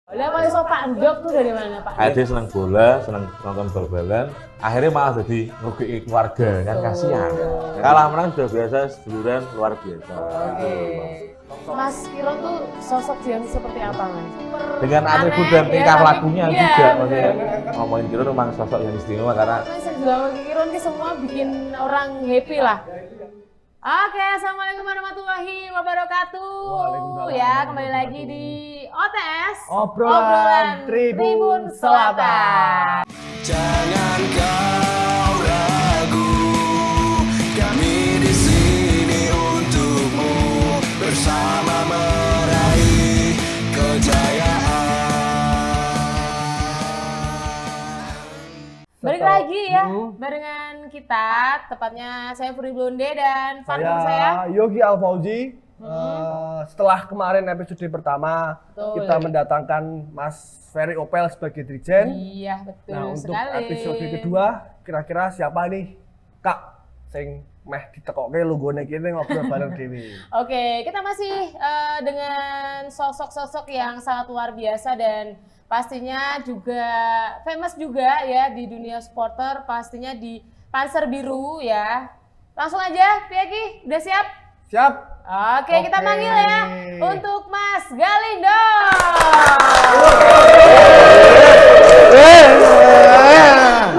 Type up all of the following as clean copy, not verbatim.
Lah paling so Pak Endok tuh dari mana Pak? Dia seneng bola, seneng nonton bal-balan. Akhirnya malah jadi ngerugiin keluarga, kan kasihan. Kalah menang sudah biasa, seduluran luar biasa. Oke. Mas Kiron tuh sosok yang seperti apa Mas? Dengan atribut dan tingkah lakunya juga, maksudnya ngomongin Kiron memang sosok yang istimewa karena Mas juga Kiron ini semua bikin orang happy lah. Oke, assalamualaikum warahmatullahi wabarakatuh. Waalaikumsalam. Ya, kembali lagi di OTS Obrolan Tribun Selatan. Jangan kau ragu, kami di sini untukmu bersama meraih kejayaan. Balik lagi ya, barengan kita, tepatnya saya Puri Blonde dan partner saya. Yogi Alfauzi. Setelah kemarin episode pertama, Betul. kita mendatangkan Mas Ferry Opel sebagai Dirjen. Iya, betul Nah, untuk sekali. episode kedua, kira-kira siapa nih, Kak, sing meh ditekokke logone kene ngobrol bareng Dewi. Oke, kita masih dengan sosok-sosok yang sangat luar biasa dan pastinya juga famous juga ya di dunia supporter, pastinya di Panser Biru ya. Langsung aja, Piaki, udah siap? Siap? Oke, kita panggil ya untuk Mas Galindo.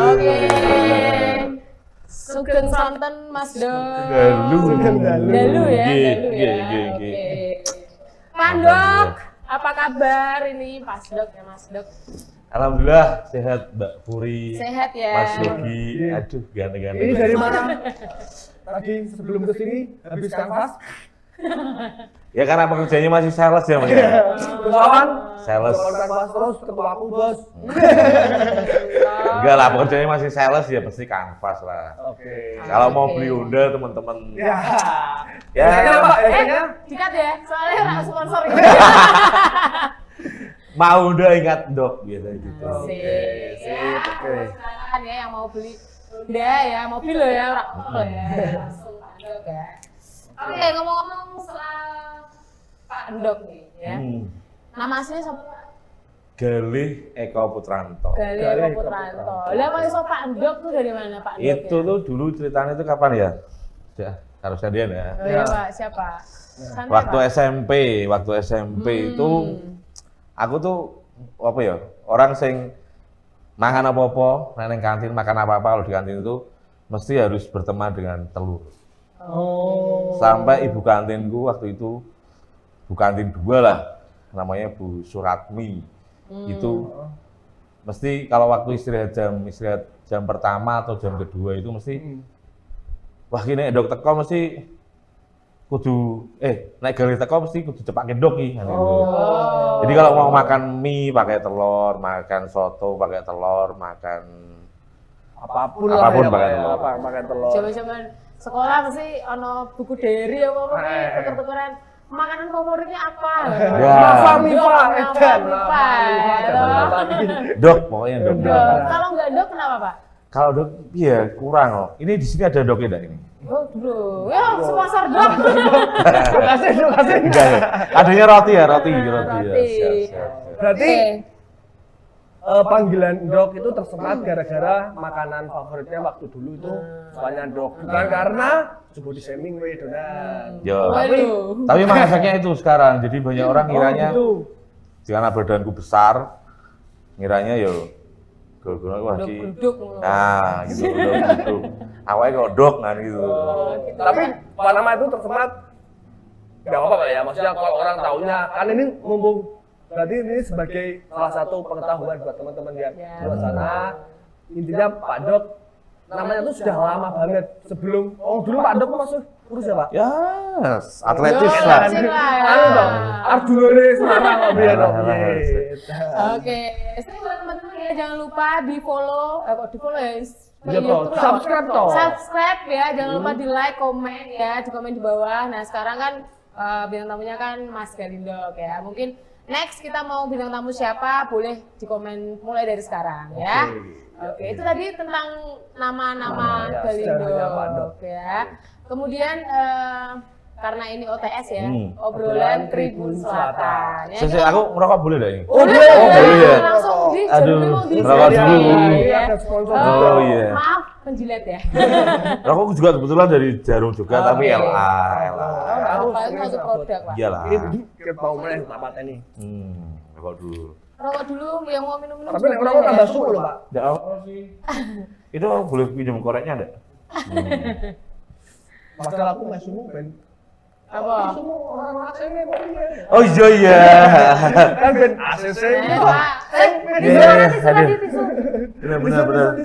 Oke. Sugeng Santen Mas Do. Dalu Dalu ya, Dalu ya. Oke. Oke. Pandok, apa kabar ini Mas Dok ya Mas Dok? Alhamdulillah sehat Mbak Puri, Sehat ya. Mas Yogi. Aduh, ganteng-ganteng. Ini dari mana? Tadi sebelum kesini habis kanvas. Ya karena pekerjaannya masih sales ya Mas. Ya? Lawan. Sales. Kanvas terus ketemu aku, Bos. Enggak lah, pekerjaannya masih sales ya pasti kanvas lah. Oke. Kalau mau beli Honda teman-teman. Ya. Ya. Pak, biasanya Dikat ya, soalnya nggak sponsor gitu. Mau Honda ingat Dok biasa gitu. Sip. Silakan ya yang mau beli Honda ya, mobil loh ya, orang mobil ya. Langsung Pak Endok ya. Oke, ngomong-ngomong soal Pak Endok nih ya. Nama aslinya siapa Pak? Galih Eko Putranto. Galih Putranto. Lah paling so Pak Endok tuh dari mana Pak Endok? Itu tuh dulu ceritanya itu kapan ya? Ya, harus kalian ya. Oh iya Pak, siapa? Santai, Waktu Pak. SMP itu aku tuh apa ya? Orang sing makan apa-apa, neng kantin makan apa-apa kalau di kantin itu mesti harus berteman dengan telur. Oh. Sampai ibu kantinku waktu itu, ibu kantin 2 lah, namanya Bu Suratmi. Itu mesti kalau waktu istirahat jam pertama atau jam kedua itu mesti wah gini Endok teko mesti kudu naik galih teko mesti kudu cepak Endok iki. Jadi kalau mau makan mie pakai telur, makan soto pakai telur, makan Apapun Apapun lah ya, pakai Pak, ya. telur. Pakai telur. Zaman-zaman sekolah pasti ono buku diary apa nih, tuker-tukeran makanan favoritnya apa? Ya. Nafa Mifa, Nafa Mifa. Dok pokoknya Dok. Kalau nggak Dok kenapa Pak? Kalau Dok iya kurang loh. Ini di sini ada Doknya enggak ini? Oh bro, ya sponsor Dok. Terima kasih. Enggak ya. Adanya roti ya. Roti. Siap. Berarti Oke. panggilan Dok itu tersemat gara-gara makanan favoritnya waktu dulu itu sukanya Dok. Bukan karena coba di shaming we donan. Yo. Waduh. Tapi emang efeknya itu sekarang. Jadi banyak orang ngiranya gitu. karena badanku besar, ngiranya yo gol-golan wah ki. Dok. Nah, gitu dok. Awalnya kok Dok kan gitu. Tapi Pak nama itu tersemat nggak apa-apa Pak ya. Maksudnya kalau orang taunya kan ini mumpung berarti ini sebagai salah satu pengetahuan buat teman-teman yang di luar sana. Intinya Pak Dok namanya itu sudah lama banget sebelum dulu Pak Dok masuk kurus ya Pak? Ya, atletis Yo, lah. atletis lah. Anu dong, Ardulore Semarang Pak Bian. Oke, sering buat teman-teman ya jangan lupa di follow, kok di follow ya? Iya, toh. Subscribe, toh. Subscribe ya, jangan lupa di like, komen ya, di komen di bawah. Nah sekarang kan bintang tamunya kan Mas Galindo ya. Mungkin next kita mau bintang tamu siapa, boleh di komen mulai dari sekarang ya. Oke, itu tadi tentang nama-nama ya, Galindo sejarahnya Pak Dok. ya. Kemudian karena ini OTS ya, obrolan Tribun Selatan. Ya, Saya aku ngerokok boleh enggak ini? Oh, boleh. boleh ya. langsung di Aduh, mau di ngerokok dulu. ya. Ada sponsor Oh, juga. iya. Maaf, penjilat ya. Rokok juga kebetulan dari Jarum juga, tapi oke. LA. Oh, paling satu produk, Pak. Iyalah. Ini kita mau mulai tamat ini. Rokok dulu. Rokok dulu, yang mau minum-minum. Tapi juga nek rokok boleh tambah ya. suku loh, Pak. Enggak apa sih. Itu boleh pinjam koreknya enggak? Masalahku mas sumu ben. Apa? Sumu orang ACC kok iya. Oh iya. Kan ben ACC. Pak. Iya, Tisu mana iya, tisu aduh. tadi tisu? Benar.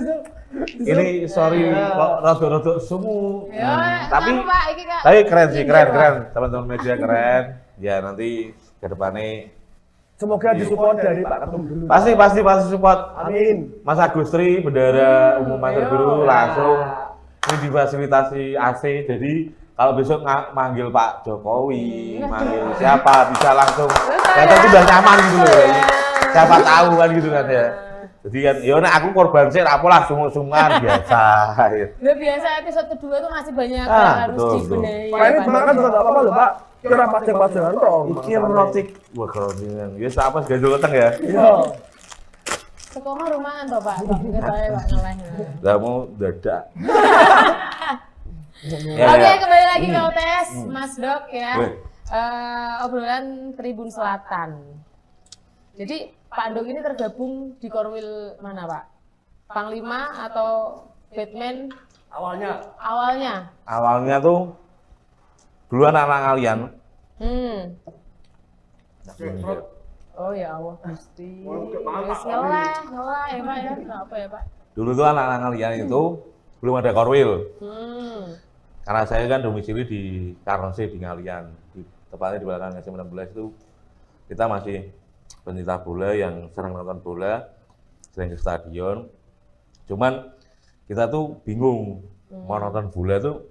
Ini sorry kok rada-rada sumu. Ya, Tapi apa, Pak? Iki, Kak. tapi keren sih, Nyindir, Pak. keren. Teman-teman media keren. Ya nanti ke depannya Semoga disupport dari Pak Ketum dulu. pasti support. Amin. Mas Agustri, Bendara Umum Master Guru langsung ini difasilitasi AC. Jadi kalau besok manggil Pak Jokowi, manggil siapa bisa langsung. Ya itu udah nyaman gitu loh. Siapa tahu kan gitu kan ya. Jadi kan, ya nek aku korban sih, apalah sumur-sumur biasa. Ya. Udah biasa episode kedua tuh masih banyak Ah, yang harus betul, dibenahi. Pak ini makan juga enggak apa-apa loh, Pak. Kira pajak-pajakan toh. Iki rotik, wah kerontingan. Ya apa sih gajul keteng ya? Iya. Sekolah rumahan toh, Pak. Kita ya Pak ngelahnya. Udah mau dadak. Oke, kembali lagi ke OTS, Mas Dok ya. Weh. Obrolan Tribun Selatan. Jadi Pak Dok ini tergabung di Korwil mana, Pak? Panglima atau Batman Awalnya Awalnya tuh dulu anak-anak kalian. Oh ya Allah, Gusti. Wis ngelah ya Pak ya. Nggak apa ya Pak? Dulu tuh anak-anak kalian itu belum ada Korwil. Karena saya kan domisili di Karnose di Ngalian. Tepatnya di belakang SM16 itu kita masih pencinta bola yang sering nonton bola, sering ke stadion. Cuman kita tuh bingung mau nonton bola tuh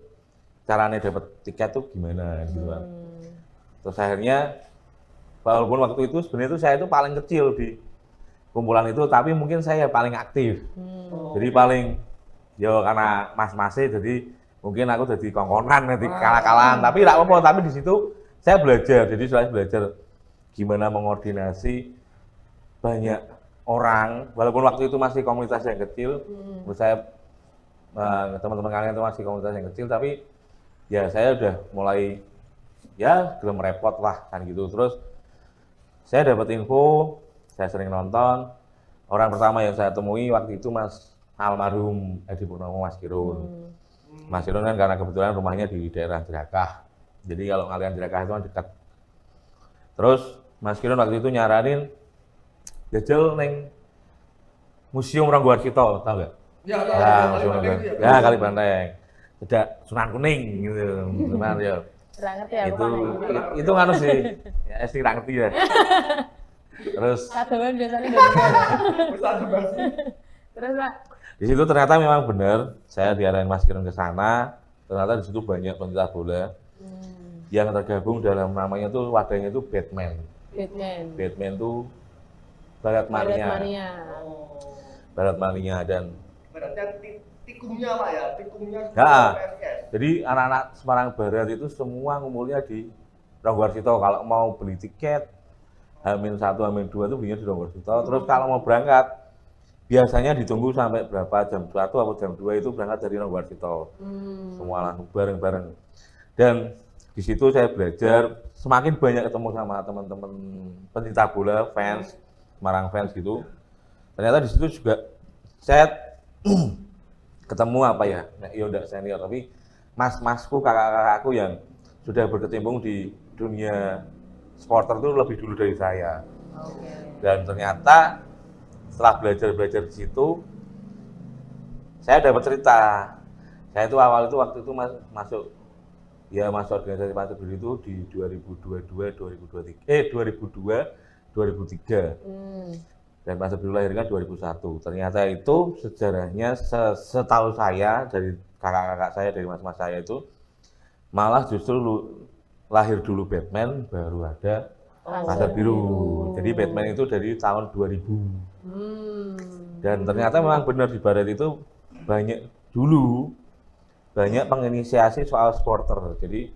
caranya dapat tiket tuh gimana gitu kan. Terus akhirnya walaupun waktu itu sebenarnya itu saya itu paling kecil di kumpulan itu, tapi mungkin saya paling aktif. Jadi paling ya karena mas-masnya jadi mungkin aku jadi kongkonan nanti kalah-kalahan, tapi tidak apa-apa. Tapi di situ saya belajar, jadi saya belajar gimana mengordinasi banyak orang, walaupun waktu itu masih komunitas yang kecil. Menurut saya teman-teman kalian itu masih komunitas yang kecil, tapi ya saya udah mulai ya belum repot lah kan gitu. Terus saya dapat info, saya sering nonton. Orang pertama yang saya temui waktu itu Mas almarhum Edi Purnomo, Mas Kirun. Mas Kirun kan karena kebetulan rumahnya di daerah Jerakah. Jadi kalau kalian Jerakah itu kan dekat. Terus Mas Kirun waktu itu nyaranin jajal neng Museum Ranggowarsito, tahu nggak? Ya, Museum Ranggowarsito. Ya, Kali Banteng. Tidak Sunan Kuning gitu, teman ya. Nggak ngerti aku Itu nganu sih. Ya, SD nggak ngerti ya. Terus Kadoan biasanya Indonesia. Terus Pak, di situ ternyata memang benar, saya diarahin Mas Kirun ke sana. Ternyata di situ banyak pencinta bola yang tergabung dalam namanya tuh wadahnya itu Batman. Batman tuh Barat Mania. Barat Mania dan berarti tikumnya Pak ya, tikumnya. ya, jadi anak-anak Semarang Barat itu semua ngumpulnya di Ranggowarsito. Kalau mau beli tiket H-1, H-2 itu belinya di Ranggowarsito. Terus kalau mau berangkat biasanya ditunggu sampai berapa, jam 1 atau jam 2 itu berangkat dari Ranggowarsito. Semua langsung bareng-bareng. Dan di situ saya belajar, semakin banyak ketemu sama teman-teman pencinta bola, fans, Semarang fans gitu. Ternyata di situ juga saya ketemu apa ya, ya enggak senior, tapi mas-masku, kakak-kakakku yang sudah berkecimpung di dunia supporter itu lebih dulu dari saya. Dan ternyata setelah belajar di situ, saya dapat cerita. Saya itu awal itu waktu itu masuk organisasi Panser Guru itu di 2002, 2003. Dan Panser Guru lahir kan 2001. Ternyata itu sejarahnya setahu saya dari kakak-kakak saya, dari mas-mas saya itu malah justru lahir dulu Batman, baru ada Panser Biru. Jadi Batman itu dari tahun 2000. Dan ternyata memang benar di Barat itu banyak penginisiasi soal supporter. Jadi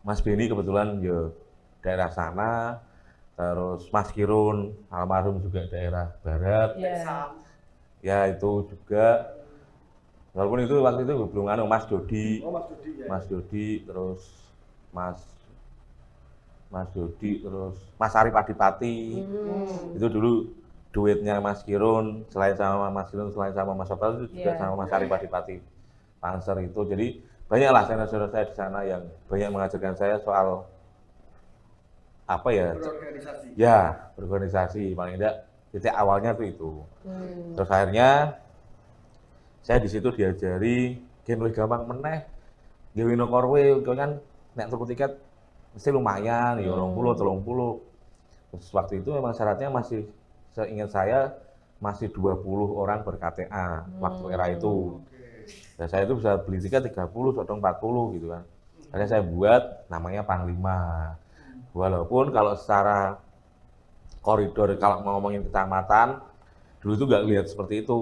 Mas Beni kebetulan ya daerah sana, terus Mas Kirun almarhum juga daerah barat. Iya. Ya itu juga, walaupun itu waktu itu belum anu, Mas Dodi, Oh, Mas Dodi ya. Mas Dodi, terus Mas Dodi, terus Mas Arif Adipati. Itu dulu duetnya Mas Kirun, selain sama Mas Kirun, selain sama Mas Sopel itu juga Iya. sama Mas Arif Adipati. Panser itu, jadi banyaklah senior-senior saya di sana yang banyak mengajarkan saya soal apa ya? Berorganisasi. Ya, berorganisasi, paling tidak titik awalnya tuh itu. Terus akhirnya saya di situ diajari gen luwih gampang meneh. Gawe no korwe kan nek tuku tiket mesti lumayan ya 20 30. Terus waktu itu memang syaratnya masih, seingat saya masih 20 orang ber KTA waktu era itu. Dan saya itu bisa beli tiket 30 atau 40 gitu kan. Akhirnya saya buat namanya Panglima. Walaupun kalau secara koridor, kalau mau ngomongin kecamatan, dulu itu nggak lihat seperti itu.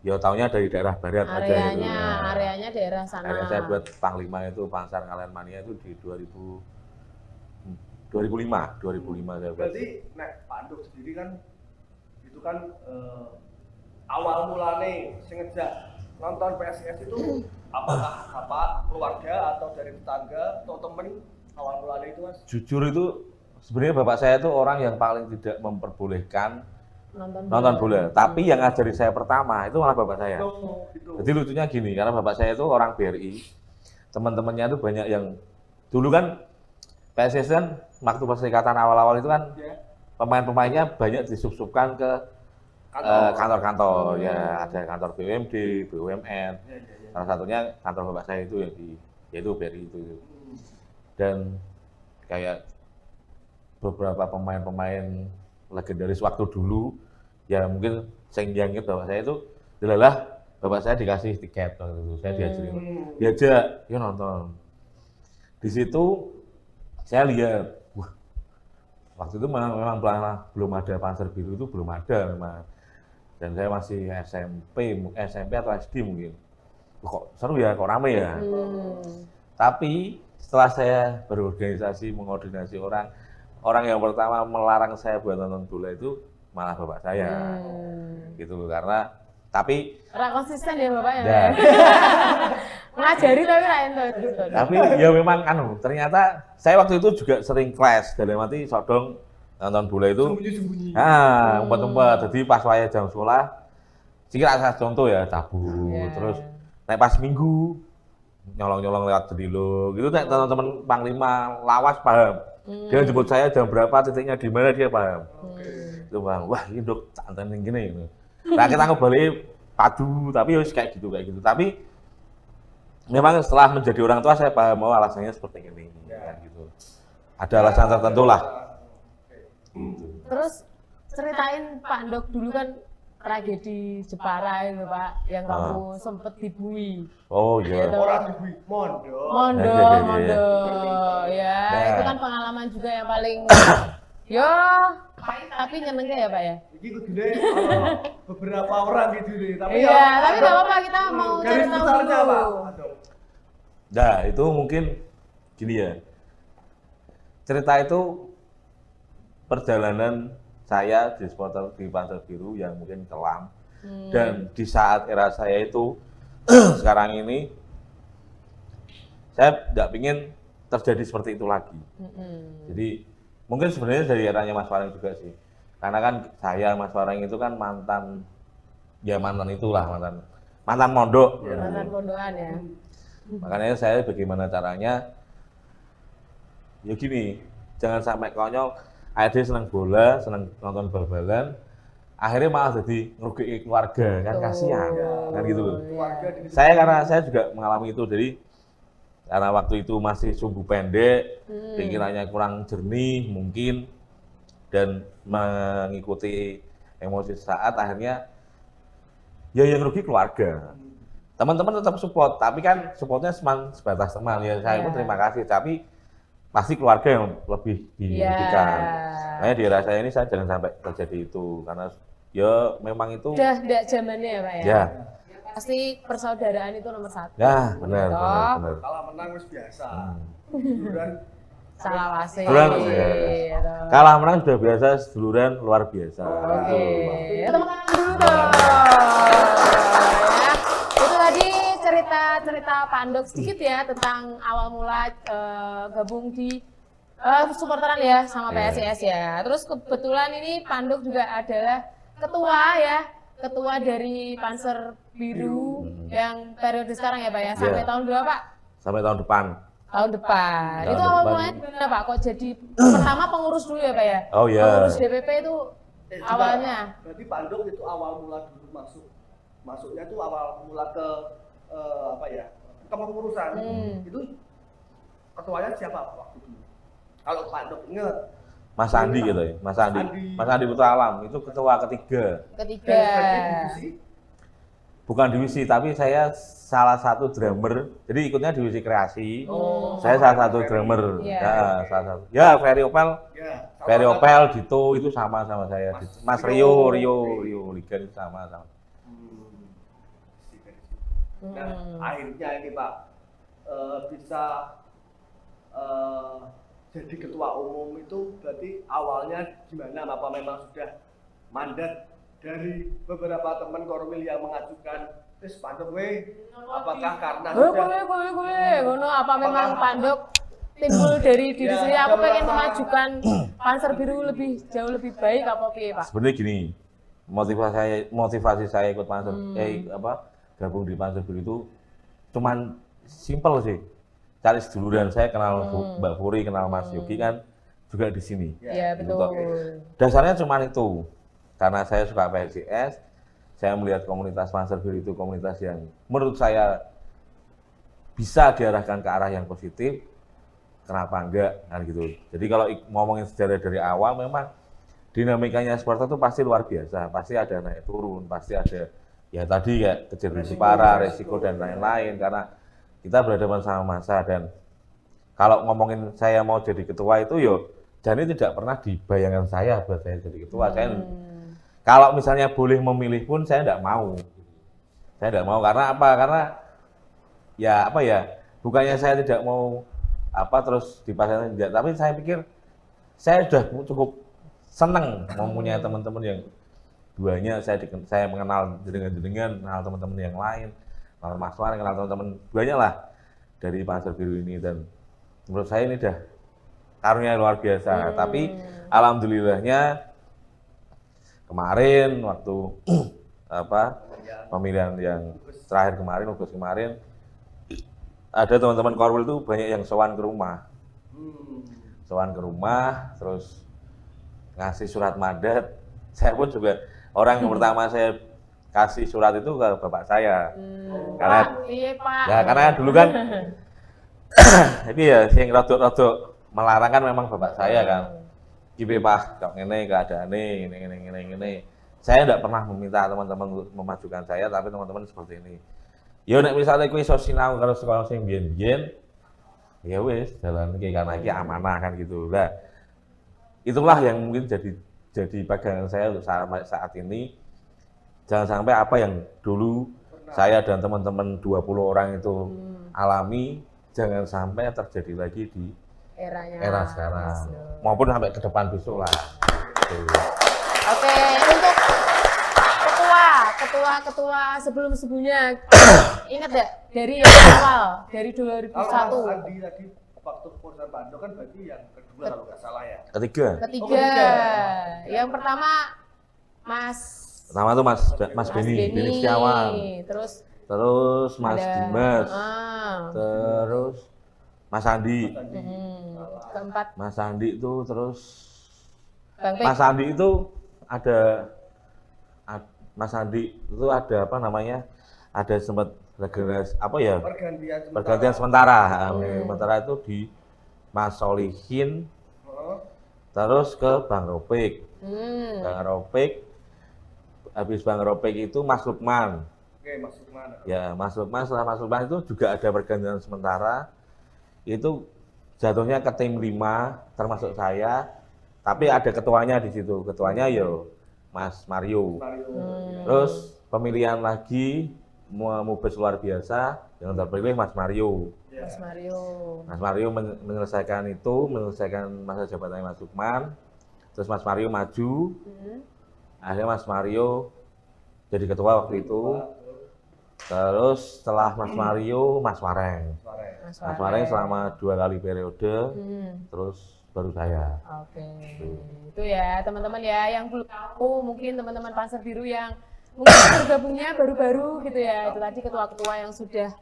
Ya taunya dari daerah barat aja itu. Areanya daerah sana. Akhirnya saya buat Panglima itu Pansar Kalian Mania itu di 2005 saya buat. Berarti nek Pak Anduk sendiri kan itu kan awal mulane sing ngejak nonton PSIS itu apakah bapak keluarga atau dari tetangga atau temen awal mulane itu Mas? Jujur itu sebenarnya bapak saya itu orang yang paling tidak memperbolehkan nonton bola. Tapi yang ngajari saya pertama itu malah bapak saya. Oh, gitu. Jadi lucunya gini, karena bapak saya itu orang BRI, teman-temannya itu banyak yang dulu kan PSIS kan waktu perserikatan awal-awal itu kan Ya. pemain-pemainnya banyak disubsubkan ke kantor-kantor, ya ada kantor BUMD, BUMN, salah satunya kantor bapak saya itu yang yaitu BRI itu. Dan kayak beberapa pemain-pemain legendaris waktu dulu, ya mungkin sing yang inget bapak saya itu adalah bapak saya dikasih tiket waktu itu, saya diajak, yuk nonton. Di situ saya lihat, wah, waktu itu memang belum ada Panser Biru, itu belum ada memang. Dan saya masih SMP atau SD mungkin. Kok seru ya, kok rame ya. Tapi setelah saya berorganisasi, mengordinasi orang yang pertama melarang saya buat nonton bola itu malah bapak saya. Gitu, karena tapi konsisten ya bapaknya. ya, Ngajari tapi ra ento. tapi ya memang ternyata saya waktu itu juga sering clash, dalam arti sodong nonton bola itu Sembunyi-sembunyi. umpet-umpet. Jadi pas waya jam sekolah, sikit asal contoh ya cabut, terus naik pas minggu nyolong-nyolong lewat jendela gitu. Teman-teman Panglima lawas paham, dia jemput saya jam berapa, titiknya di mana dia paham. Itu bang, wah ini dok santai gini gitu. Nah kita kembali padu, tapi harus kayak gitu. Tapi memang setelah menjadi orang tua saya paham, alasannya seperti ini, kan, gitu. Ada alasan tertentu lah. Terus ceritain Pak Ndok dulu kan tragedi Jepara itu Pak, yang kamu sempet dibui. Oh iya. Gitu. Orang dibui mondo. Mondo, ya Nah. itu kan pengalaman juga yang paling, yo pahit tapi nyenengnya ya Pak ya. Iki kudune beberapa orang gitu deh, tapi Iya, tapi nggak apa-apa, kita mau cari garis tahu besarnya dulu. Pak. Aduh. Nah itu mungkin gini ya. Cerita itu perjalanan saya di supporter di Panser Biru yang mungkin kelam. Dan di saat era saya itu sekarang ini saya tidak ingin terjadi seperti itu lagi. Jadi mungkin sebenarnya dari eranya Mas Waring juga sih. Karena kan saya Mas Waring itu kan mantan itulah, mantan mondok. Mantan pondokan ya. Makanya saya bagaimana caranya, ya gini, jangan sampai konyol, AD senang bola, senang nonton bal-balan, akhirnya malah jadi ngerugiin keluarga, kan kasihan, kan gitu loh. Keluarga di Karena saya juga mengalami itu, jadi karena waktu itu masih sumbu pendek, pikirannya kurang jernih mungkin, dan mengikuti emosi saat, akhirnya ya yang rugi keluarga. Teman-teman tetap support, tapi kan supportnya cuma sebatas teman, ya saya pun terima kasih, tapi pasti keluarga yang lebih dirugikan. Makanya di era saya ini saya jangan sampai terjadi itu, karena ya memang itu Udah zamannya ya Pak ya. ya pasti persaudaraan itu nomor 1. Ya, benar, Gitu. benar. Kalah menang wis biasa. Duluran Salah wasit. Duluran, Gitu. kalah menang sudah biasa, seduluran luar biasa. Oke, Gitu. tepuk tangan dulu dong. Ya, itu tadi cerita Pak Andok sedikit ya tentang awal mula gabung di supporteran ya sama PSIS ya. Terus kebetulan ini Pak Andok juga adalah ketua dari Panser Biru yang periode sekarang ya Pak ya. Sampai Iya. tahun berapa Pak? Sampai tahun depan. Tahun depan. Tahun Itu awal depan. mulanya gimana Pak? Kok jadi pertama pengurus dulu ya Pak ya? Oh, iya. Pengurus DPP itu juga, awalnya. Berarti Pandok itu awal mula dulu masuknya itu awal mula ke kepengurusan. Itu ketuanya siapa waktu itu? Kalau Pandok ingat Mas Andi gitu ya, Mas Andi. Mas Andi Putra Alam itu ketua ketiga. Ketiga. divisi Bukan divisi, tapi saya salah satu drummer. Jadi ikutnya divisi kreasi. Oh. Saya salah satu drummer. Iya. Ya, salah satu. Ya, Ferry Opel, ya. Ferry Opel, Dito itu sama saya. Mas Rio Liga itu sama. Nah, akhirnya ini Pak bisa jadi ketua umum itu berarti awalnya gimana? Apa memang sudah mandat dari beberapa teman Korwil yang mengajukan terus Pandok apakah karena Gue, ngono apa memang Pandok timbul dari diri Ya, sendiri aku ada pengen berapa- memajukan Panser Biru jauh lebih baik apa piye Pak? Sebenarnya gini, motivasi saya ikut Panser gabung di Panser Biru itu cuman simpel sih. Cari seduluran, saya kenal Mbak Puri, kenal Mas Yogi kan juga di sini. Iya Gitu betul. toh. Dasarnya cuman itu. Karena saya suka PSIS, saya melihat komunitas Panser Biru itu komunitas yang menurut saya bisa diarahkan ke arah yang positif. Kenapa enggak kan gitu. Jadi kalau ngomongin sejarah dari awal memang dinamikanya supporter itu pasti luar biasa, pasti ada naik turun, pasti ada ya tadi kayak kejadian parah, resiko dan lain-lain karena kita berhadapan sama masa. Dan kalau ngomongin saya mau jadi ketua itu yo jadi tidak pernah dibayangkan saya buat saya jadi ketua. Saya kalau misalnya boleh memilih pun saya tidak mau. Saya tidak mau karena apa? Karena ya apa ya? Bukannya saya tidak mau terus dipasangkan tidak, tapi saya pikir saya sudah cukup senang mempunyai teman-teman yang duanya saya mengenal dengan teman-teman yang lain, kenal Mas Wan, kenal teman-teman banyak lah dari Panser Biru ini. Dan menurut saya ini udah karunia luar biasa. Tapi alhamdulillahnya kemarin waktu pemilihan yang terakhir kemarin, Agustus kemarin, ada teman-teman Korwil itu banyak yang sowan ke rumah. Sowan ke rumah, terus ngasih surat mandat. Saya pun juga orang yang pertama saya kasih surat itu ke bapak saya. Karena Iya Pak. ya karena dulu kan ini ya yang rodok-rodok melarang kan memang bapak saya kan. Iki Pak, kok ngene keadaane ngene. Saya tidak pernah meminta teman-teman untuk memajukan saya, tapi teman-teman seperti ini. Ya nek misalnya kowe iso sinau karo sekolah sing biyen-biyen, ya wis jalan iki karena iki amanah kan gitu. Lah itulah yang mungkin jadi pegangan saya untuk saat ini. Jangan sampai apa yang dulu saya dan teman-teman 20 orang itu alami, jangan sampai terjadi lagi di era sekarang. Maupun sampai ke depan besok lah. Oke, untuk ketua sebelumnya ingat gak dari yang awal dari 2001? Kalau Mas Andi tadi waktu keputusan Pandok kan berarti yang kedua kalau nggak salah ya. Ketiga. Ketiga. Yang pertama Pertama tuh Mas Beni Setiawan. Terus Mas Dimas. Terus Mas Andi. Keempat Mas Andi itu terus Bang Pek. Mas Andi itu ada apa namanya? Ada sempat regenerasi pergantian sementara. Sementara itu di Mas Solihin, terus ke Bang Ropik. Bang Ropik, habis Bang Ropik itu Mas Lukman. Oke, Mas Lukman. Ya, Mas Lukman, setelah Mas Lukman itu juga ada pergantian sementara. Itu jatuhnya ke tim 5 termasuk saya, tapi ada ketuanya di situ. Ketuanya yo Mas Mario. Terus pemilihan lagi Mubes luar biasa yang terpilih Mas Mario. Mas Mario. Mas Mario menyelesaikan masa jabatannya Mas Lukman. Terus Mas Mario maju. Akhirnya Mas Mario jadi ketua waktu itu. Terus setelah Mas Mario, Mas Wareng. Mas Wareng selama 2 kali periode. Terus baru saya. Oke. Itu ya teman-teman ya yang belum tahu, mungkin teman-teman Panser Biru yang mungkin bergabungnya baru-baru gitu ya. Itu tadi ketua-ketua yang sudah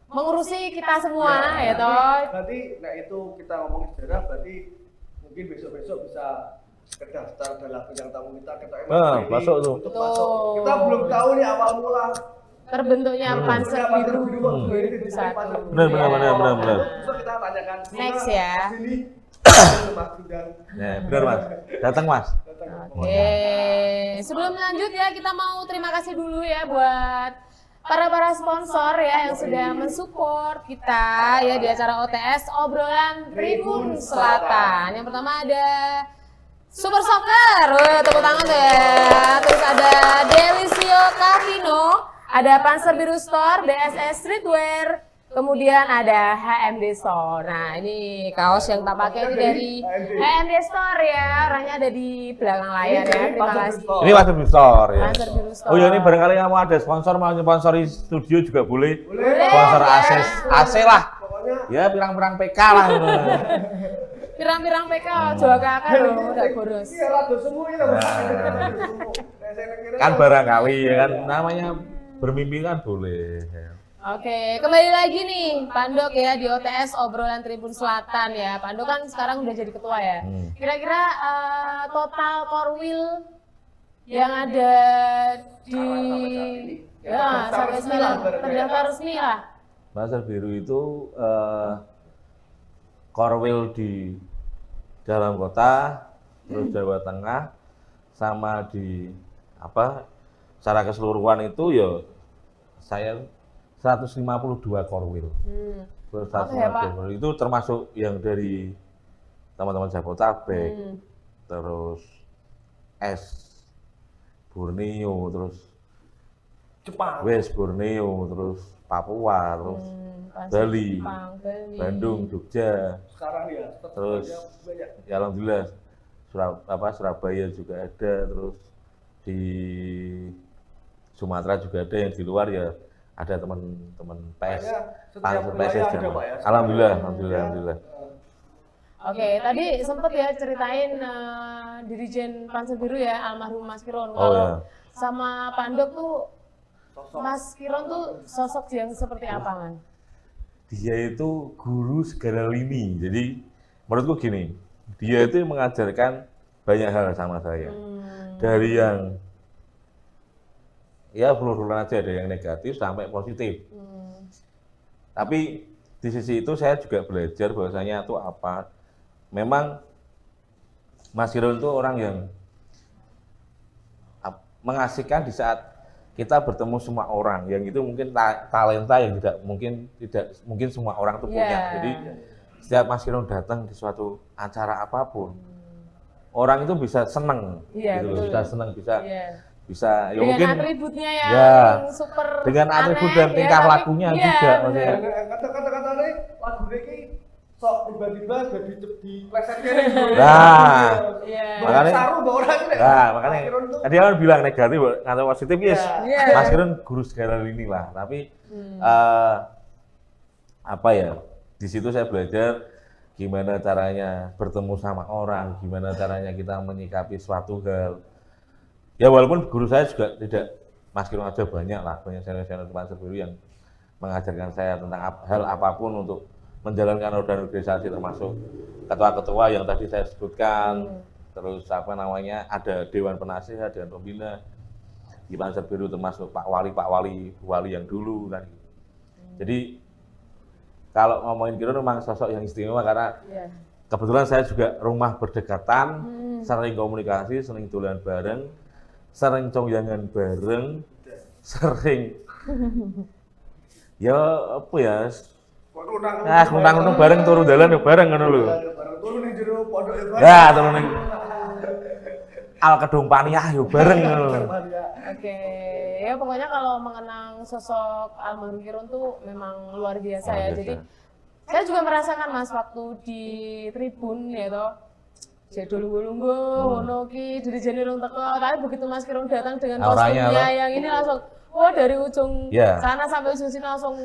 mengurusi kita semua ya toh. Berarti nah itu kita ngomongin sejarah, berarti mungkin besok-besok bisa terdaftar dalam bidang tamu kita masuk tuh. Untuk masuk. Kita belum tahu nih awal mula terbentuknya Panser Biru 2001. Benar. Besok kita tanyakan. Next ya. Sini. Mas Bidang. Ya, benar Mas. Datang Mas. Oke, sebelum lanjut ya kita mau terima kasih dulu ya buat para sponsor ya yang sudah mensupport kita ya di acara OTS Obrolan Tribun Selatan. Yang pertama ada Super Soccer, tepuk tangan tuh ya. Terus ada Delisio Casino, ada Panser Biru Store, BSS Streetwear, kemudian ada HMD Store. Nah ini kaos yang tak pakai ini dari HMD Store ya, orangnya ada di belakang layar ya. Terima kasih. Ini Panser Biru Store ya. Panser Biru Store. Oh ya, ini barangkali kamu ada sponsor mau sponsori studio juga boleh. Boleh. Sponsor AC, AC lah. Pokoknya Ya pirang-pirang PK lah. Pirang-pirang PK Jawa Kakak loh, udah boros. iya rado semua ini lah. Kan barangkali ya kan namanya bermimpi kan boleh. Oke, kembali lagi nih Pandok ya di OTS Obrolan Tribun Selatan ya. Pandok kan sekarang udah jadi ketua ya. Kira-kira total korwil yang ada di ya sampai 9 terdaftar resmi lah. Panser Biru itu korwil di dalam kota, terus Jawa Tengah, sama di apa secara keseluruhan itu ya saya 152 korwil. Terus 152 korwil itu termasuk yang dari teman-teman Jabodetabek, terus S Borneo, terus Jepang, West Borneo, terus Papua, terus Bali, Bandung, Jogja, sekarang ya terus banyak. ya alhamdulillah Surabaya juga ada, terus di Sumatera juga ada, yang di luar ya ada teman-teman PES, Panser PSS juga. Alhamdulillah. Oke, tadi sempet ya ceritain Dirijen Panser Biru ya almarhum Mas Kiron. Oh, Kalau ya. sama Pandok tuh Mas Kiron tuh sosok yang seperti apa kan? Dia itu guru segala lini. Jadi menurutku gini, dia itu mengajarkan banyak hal sama saya. Dari yang ya peluruan aja, ada yang negatif sampai positif. Tapi di sisi itu saya juga belajar bahwasanya itu apa. Memang Mas Kiron itu orang yang mengasihkan di saat kita bertemu semua orang, yang itu mungkin talenta yang tidak mungkin semua orang itu punya. Jadi setiap Mas Kiron datang di suatu acara apapun, orang itu bisa seneng, gitu, bisa seneng, bisa ya dengan mungkin atributnya yang super dengan atribut dan tingkah lakunya juga, maksudnya. Kata-kata ini lagu ini sok tiba-tiba jadi di plesetnya. Nah, makanya saru bawa orang ini. Nah, makanya tadi kan bilang negatif atau positif, yes. Mas Kiron guru segala lini lah. Tapi apa ya? Di situ saya belajar gimana caranya bertemu sama orang, gimana caranya kita menyikapi suatu hal. Ya walaupun guru saya juga tidak, Mas Kiron aja banyak lah, banyak senior-senior Panser Biru yang mengajarkan saya tentang hal apapun untuk menjalankan organisasi, termasuk ketua-ketua yang tadi saya sebutkan. Terus apa namanya, ada Dewan Penasihat, Dewan Pembina di Panser Biru, termasuk Pak Wali yang dulu kan. Jadi kalau ngomongin Kiron memang sosok yang istimewa karena kebetulan saya juga rumah berdekatan, sering komunikasi, sering dolan bareng, sering congjangan bareng, sering ya apa ya, ngundang bareng turu dalan bareng ngono lho. Turun ning jero pondok Ya, turun ning. Al Kedung Paniah yo bareng. Oke, ya pokoknya kalau mengenang sosok almarhum Kirun tuh memang luar biasa ya. Jadi saya juga merasakan Mas waktu di tribun ya toh. Jadi lungguh-lungguh, ngono ki, dari jane urung teko, tapi begitu Mas Kirun datang dengan Auranya kostumnya yang ini langsung, wah dari ujung Ya. sana sampai ujung sini langsung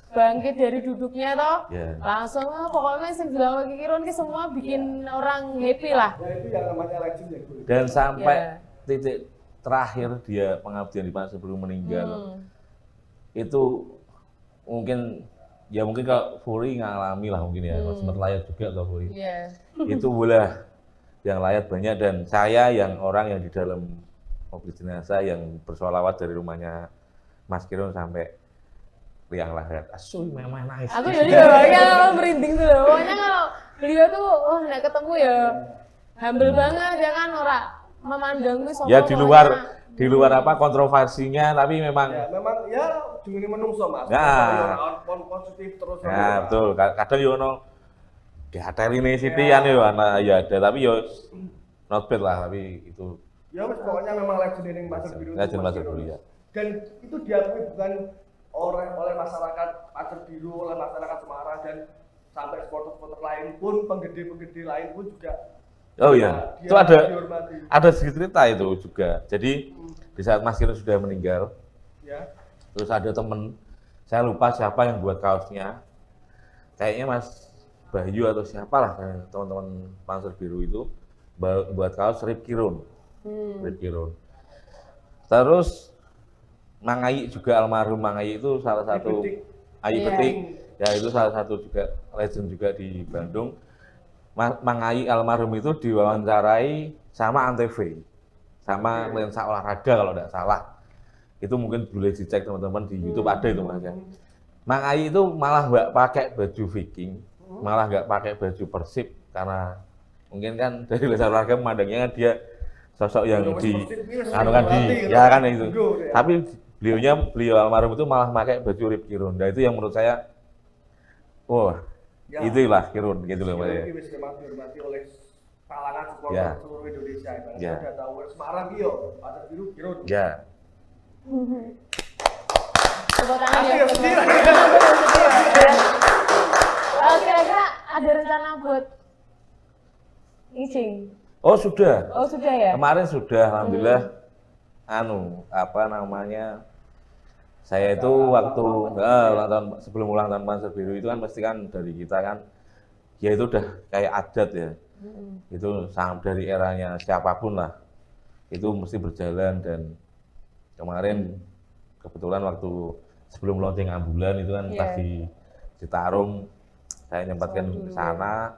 bangkit dari duduknya toh, Ya. langsung pokoknya sing dilakukan Kirun ki semua bikin orang happy lah. Ya itu yang namanya legend ya, Bu. Dan sampai Ya. titik terakhir dia pengabdian di Panser sebelum meninggal. Itu mungkin kalau Fury ngalami lah mungkin ya, sempat layak juga kalau Fury. Iya. Itu boleh yang layak banyak dan saya yang orang yang di dalam mobil jenazah yang bersolawat dari rumahnya Mas Kirun sampai liang lahat. Asu memang nangis. Aku jadi ya merinding tuh loh. Pokoknya kalau beliau tuh, wah nek ketemu ya humble banget ya kan ora memandang gue Ya di luar apa kontroversinya tapi memang Ya memang ya jumini menungso Mas. Ya. Orang positif terus. ya betul kadang yo ono dihateri ini sitian yo anak ya ada tapi yo not bad lah tapi itu Ya Mas pokoknya memang legend ini Pasar Biru. Legend Mas Pasar Kirun. Biru, ya. Dan itu diakui bukan oleh masyarakat Pasar Biru, oleh masyarakat Semarang dan sampai supporter-supporter lain pun, penggede-penggede lain pun juga. oh ya dia itu ada dihormati. sedikit cerita itu juga jadi di saat Mas Kirun sudah meninggal Ya. terus ada temen saya lupa siapa yang buat kaosnya kayaknya Mas Bayu atau siapa lah teman-teman Panser Biru itu buat kaos Rip Kirun. Rip Kirun. Terus Mang Ayi juga almarhum Mang Ayi itu salah satu Ayi Iya. Petik ya itu salah satu juga legend juga di Bandung. Mang Ayi almarhum itu diwawancarai sama Antv sama lensa olahraga kalau tidak salah. Itu mungkin boleh dicek teman-teman di YouTube ada itu Mas ya. Mang Ayi itu malah nggak pakai baju Viking, malah nggak pakai baju Persib karena mungkin kan dari lensa olahraga memandangnya kan dia sosok yang di anu kan di ya kan itu. Tapi beliau almarhum itu malah pakai baju Rip Kirun. Nah itu yang menurut saya wah Ya. itulah Kirun gitu loh Mas ya. Ini wis memang dihormati oleh kalangan supporter Ya. seluruh Indonesia. Karena Ya. sudah tahu Semarang iyo, Pasar Biru Kirun. Ya. Tepuk tangan ya. Iya, sendiri. Kira-kira ada rencana buat ngicing? Oh sudah. Oh sudah ya? Kemarin sudah alhamdulillah apa namanya saya itu waktu ulang tahun sebelum ulang tahun Panser Biru itu kan pasti kan dari kita kan ya itu udah kayak adat ya. Itu dari eranya siapapun lah. Itu mesti berjalan dan kemarin kebetulan waktu sebelum launching ambulan itu kan Iya. pas di Citarum saya nyempatkan ke sana.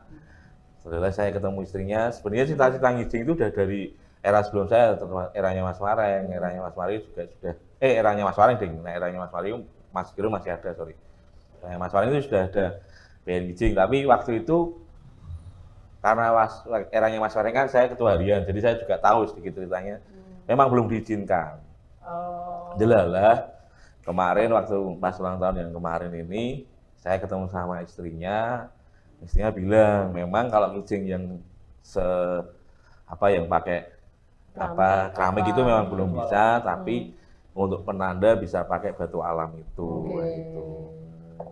Setelah saya ketemu istrinya, sebenarnya cita-cita ngijing itu udah dari era sebelum saya, eranya Mas Wareng, eranya Mas Wari juga sudah, eranya Mas Wareng ding, nah eranya Mas Wari, Mas Kirun masih ada, sorry. Eranya Mas Wareng itu sudah ada pengen ngijing, tapi waktu itu karena eranya Mas Wareng kan saya ketua harian, jadi saya juga tahu sedikit ceritanya, memang belum diizinkan. Oh. Jelalah, kemarin waktu pas ulang tahun yang kemarin ini, saya ketemu sama istrinya bilang memang kalau ngijing yang yang pakai keramik itu memang belum bisa, tapi untuk penanda bisa pakai batu alam itu. Gitu.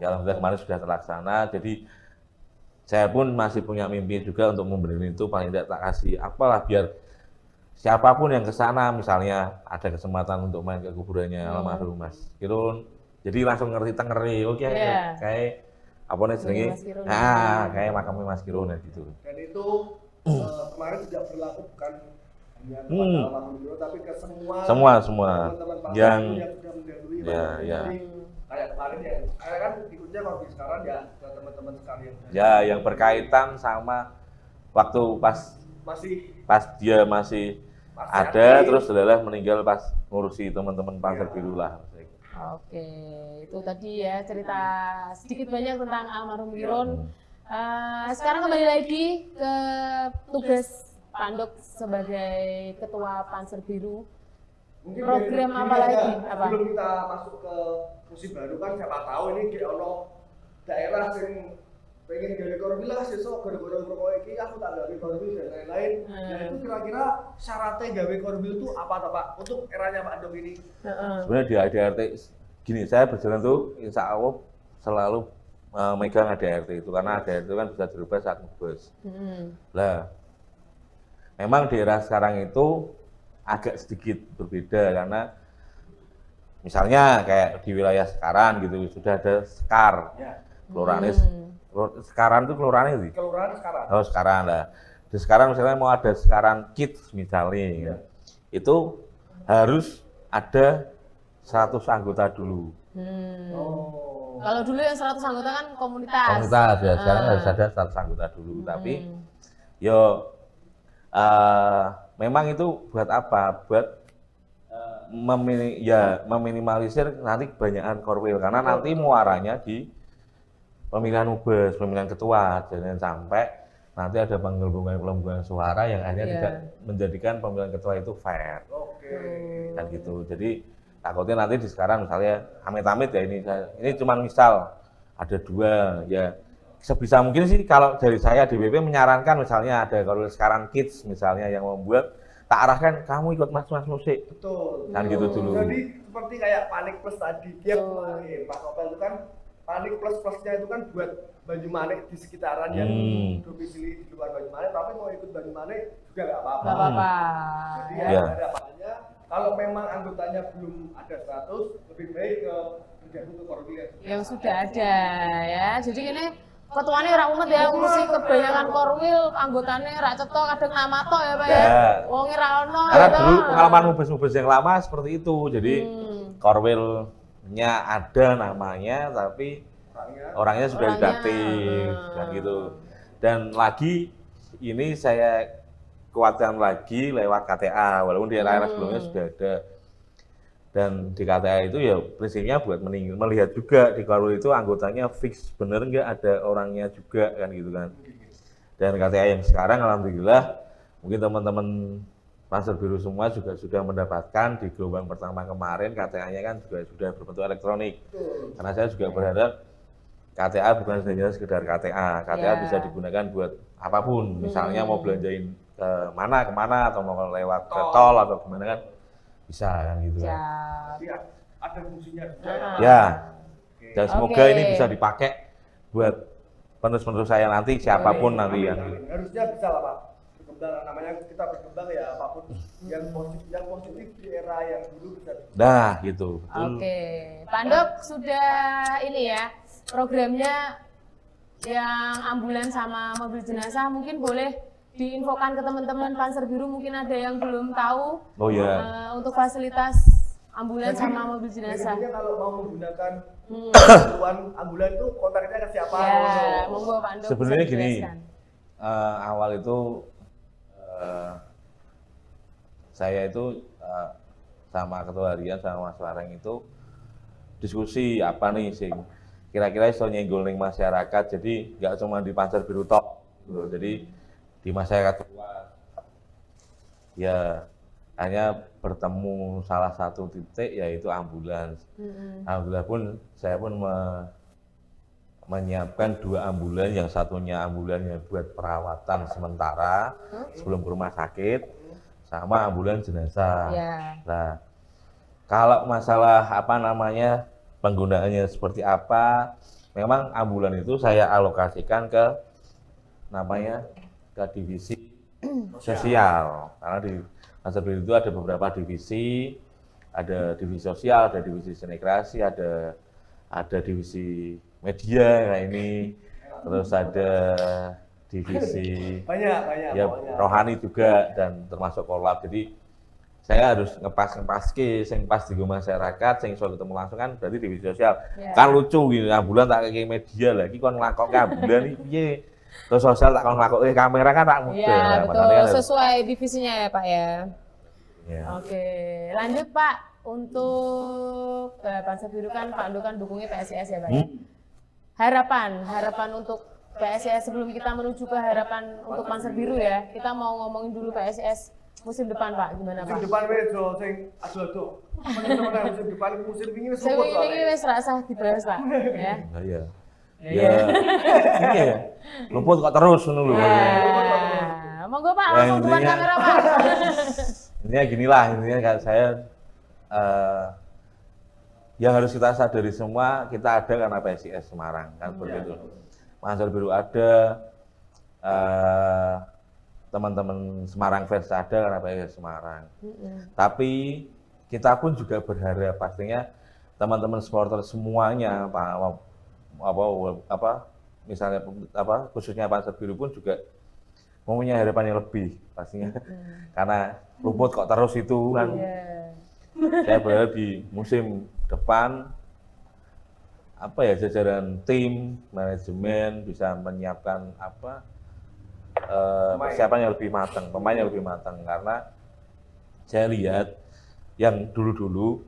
Ya alhamdulillah kemarin sudah terlaksana, jadi saya pun masih punya mimpi juga untuk memberi itu paling tidak tak kasih apalah biar siapapun yang ke sana misalnya ada kesempatan untuk main ke kuburannya almarhum Mas Kirun, jadi langsung ngerti oke kayak apa nih jenenge? Kayak makamnya Mas Kirun gitu. Dan itu kemarin tidak berlaku bukan hanya kepada almarhum Kirun, tapi ke semua teman-teman Pasar yang sudah mendahului. ya. Jadi, kayak kemarin ya, saya kan ikutnya kalau di sekarang ya ke teman-teman sekalian. Ya, yang berkaitan sama waktu pas dia masih ada, terus adalah meninggal pas ngurusi teman-teman Panser Biru lah. Oke, itu tadi ya cerita sedikit banyak tentang almarhum Kirun. Sekarang kembali lagi ke tugas Pandok sebagai Ketua Panser Biru. Mungkin Program gini apa aja, lagi? Apa? Sebelum kita masuk ke musim baru kan siapa tahu ini kayak ono daerah yang pengen gawe korwil lah sesuk gara-gara rokok iki aku tak gawe korwil dan lain-lain. Nah itu kira-kira syaratnya gawe korwil itu apa toh Pak untuk eranya Pak Andong ini? Sebenarnya di ADRT gini, saya berjalan tuh insya Allah selalu megang ADRT itu karena ADRT itu kan bisa dirubah saat ngebus. Lah, memang di era sekarang itu agak sedikit berbeda karena misalnya kayak di wilayah Sekaran gitu sudah ada Sekar, kelurahan Sekaran itu kelurahannya sih. Kelurahan sekarang. Oh Sekaran lah. Di Sekaran misalnya mau ada Sekaran Kids misalnya, itu harus ada 100 anggota dulu. Kalau dulu yang 100 anggota kan komunitas. Komunitas ya, sekarang harus ada 100 anggota dulu. Tapi memang itu buat apa? Buat meminimalisir nanti kebanyakan korwil karena nanti muaranya di pemilihan ubes, pemilihan ketua, jangan sampai nanti ada penggelembungan suara yang akhirnya tidak menjadikan pemilihan ketua itu fair. Kan gitu. Jadi takutnya nanti di sekarang misalnya amit-amit ya ini cuma misal ada 2 ya sebisa mungkin sih kalau dari saya DPP menyarankan misalnya ada kalau sekarang kids misalnya yang membuat tak arahkan kamu ikut mas musik. Betul. Kan gitu dulu. Jadi seperti kayak panik plus tadi dia kemarin Pak Kopel itu kan panik plus-plusnya itu kan buat Banyumanik di sekitaran yang domisili di luar Banyumanik tapi mau ikut Banyumanik juga nggak apa-apa. Nggak apa-apa. Jadi ya harapannya kalau memang anggotanya belum ada 100 lebih baik ke bergabung ke korwil Yang sudah ada ya. Jadi ini ketuanya ora umet ya, mesti kebanyakan korwil anggotanya rak cetok kadang nama tok ya Pak ya. Wonge ra ono Karena ya. dulu pengalaman ubes-ubes yang lama seperti itu. Jadi korwilnya ada namanya tapi orangnya sudah didaktif kan gitu. Dan lagi ini saya kuatkan lagi lewat KTA walaupun di era sebelumnya sudah ada. Dan di KTA itu ya prinsipnya buat melihat juga di korwil itu anggotanya fix bener nggak ada orangnya juga kan gitu kan. Dan KTA yang sekarang alhamdulillah mungkin teman-teman Panser Biru semua juga sudah mendapatkan di gelombang pertama kemarin KTA-nya kan juga sudah berbentuk elektronik. Karena saya juga berharap KTA bukan hanya sekedar KTA, KTA bisa digunakan buat apapun. Misalnya mau belanjain kemana atau mau lewat ke tol atau gimana kan bisa kan gitu kan. Jadi ada fungsinya juga. Ya. Dan semoga ini bisa dipakai buat penerus-penerus saya nanti siapapun nanti yang harusnya bisa lah Pak. Berkembang namanya kita berkembang ya apapun yang positif di era yang dulu bisa. Nah, gitu. Oke. Pak Andok sudah ini ya programnya yang ambulans sama mobil jenazah mungkin boleh diinfokan ke teman-teman Panser Biru mungkin ada yang belum tahu. Oh ya. Untuk fasilitas ambulans sama mobil jenazah. Jadi kalau mau menggunakan bantuan ambulans itu kontaknya ke siapa? Ya, monggo Pak Andok. Sebenarnya bisa gini, dijelaskan. awal itu saya itu sama ketua harian sama Mas Wareng itu diskusi apa nih sih kira-kira iso nyenggol ning masyarakat jadi nggak cuma di Panser Biru tok gitu. Jadi di masyarakat luas ya hanya bertemu salah satu titik yaitu ambulans. Alhamdulillah pun saya pun menyiapkan 2 ambulans, yang satunya ambulans yang buat perawatan sementara sebelum ke rumah sakit, sama ambulans jenazah. Nah, kalau masalah apa namanya penggunaannya seperti apa, memang ambulans itu saya alokasikan ke namanya ke divisi sosial, karena di Panser Biru itu ada beberapa divisi, ada divisi sosial, ada divisi sinegrasi, ada divisi media kayak ini, terus ada divisi banyak ya rohani juga dan termasuk kolab. Jadi saya harus ngepas sing pas di masyarakat, sing iso ketemu langsung kan berarti divisi sosial. Kan lucu gitu, ambulan tak kayak media lagi kon nglakokke ambulan iki piye. Terus sosial tak kon nglakokke kamera kan tak mudah. Ya, betul. Sesuai divisinya ya, Pak ya. Ya. Oke, lanjut Pak. Untuk Panser Biru kan Pak Andok kan dukungnya PSIS ya Pak ya. Harapan untuk PSIS sebelum kita menuju ke harapan untuk Panser Biru ya. Kita mau ngomongin dulu PSIS musim depan Pak, gimana Pak? Musim depan wis sing ado-ado. Teman-teman musim depan musim ini wis Musim ini wis rasah dibahas Pak ya. Nah, ya. Ya, ini ya, luput kok terus ngono lho. Ya. Monggo Pak, Ya, langsung depan intinya- kamera Pak. Intinya ginilah, intinya kayak saya yang harus kita sadari semua, kita ada karena PSIS Semarang kan begitu. Panser Biru ada, teman-teman Semarang Fans ada karena PSIS Semarang. Tapi kita pun juga berharap pastinya teman-teman supporter semuanya misalnya khususnya Panser Biru pun juga mempunyai harapan yang lebih pastinya. Karena luput kok terus itu kan. Saya berharap di musim depan jajaran tim manajemen bisa menyiapkan persiapan yang lebih matang, pemain yang lebih matang, karena saya lihat yang dulu-dulu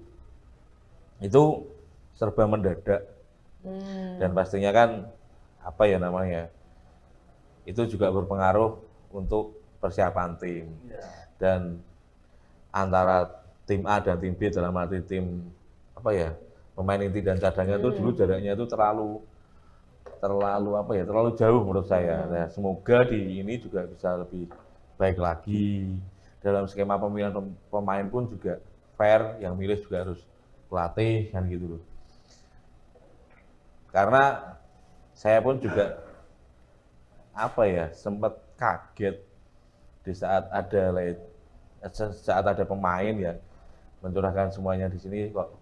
itu serba mendadak dan pastinya kan itu juga berpengaruh untuk persiapan tim dan antara tim A dan tim B dalam arti tim pemain inti dan cadangan itu dulu jaraknya itu terlalu jauh menurut saya. Nah, semoga di ini juga bisa lebih baik lagi dalam skema pemilihan pemain pun juga fair, yang milih juga harus pelatih kan gitu loh. Karena saya pun juga sempat kaget di saat ada pemain ya mencurahkan semuanya di sini kok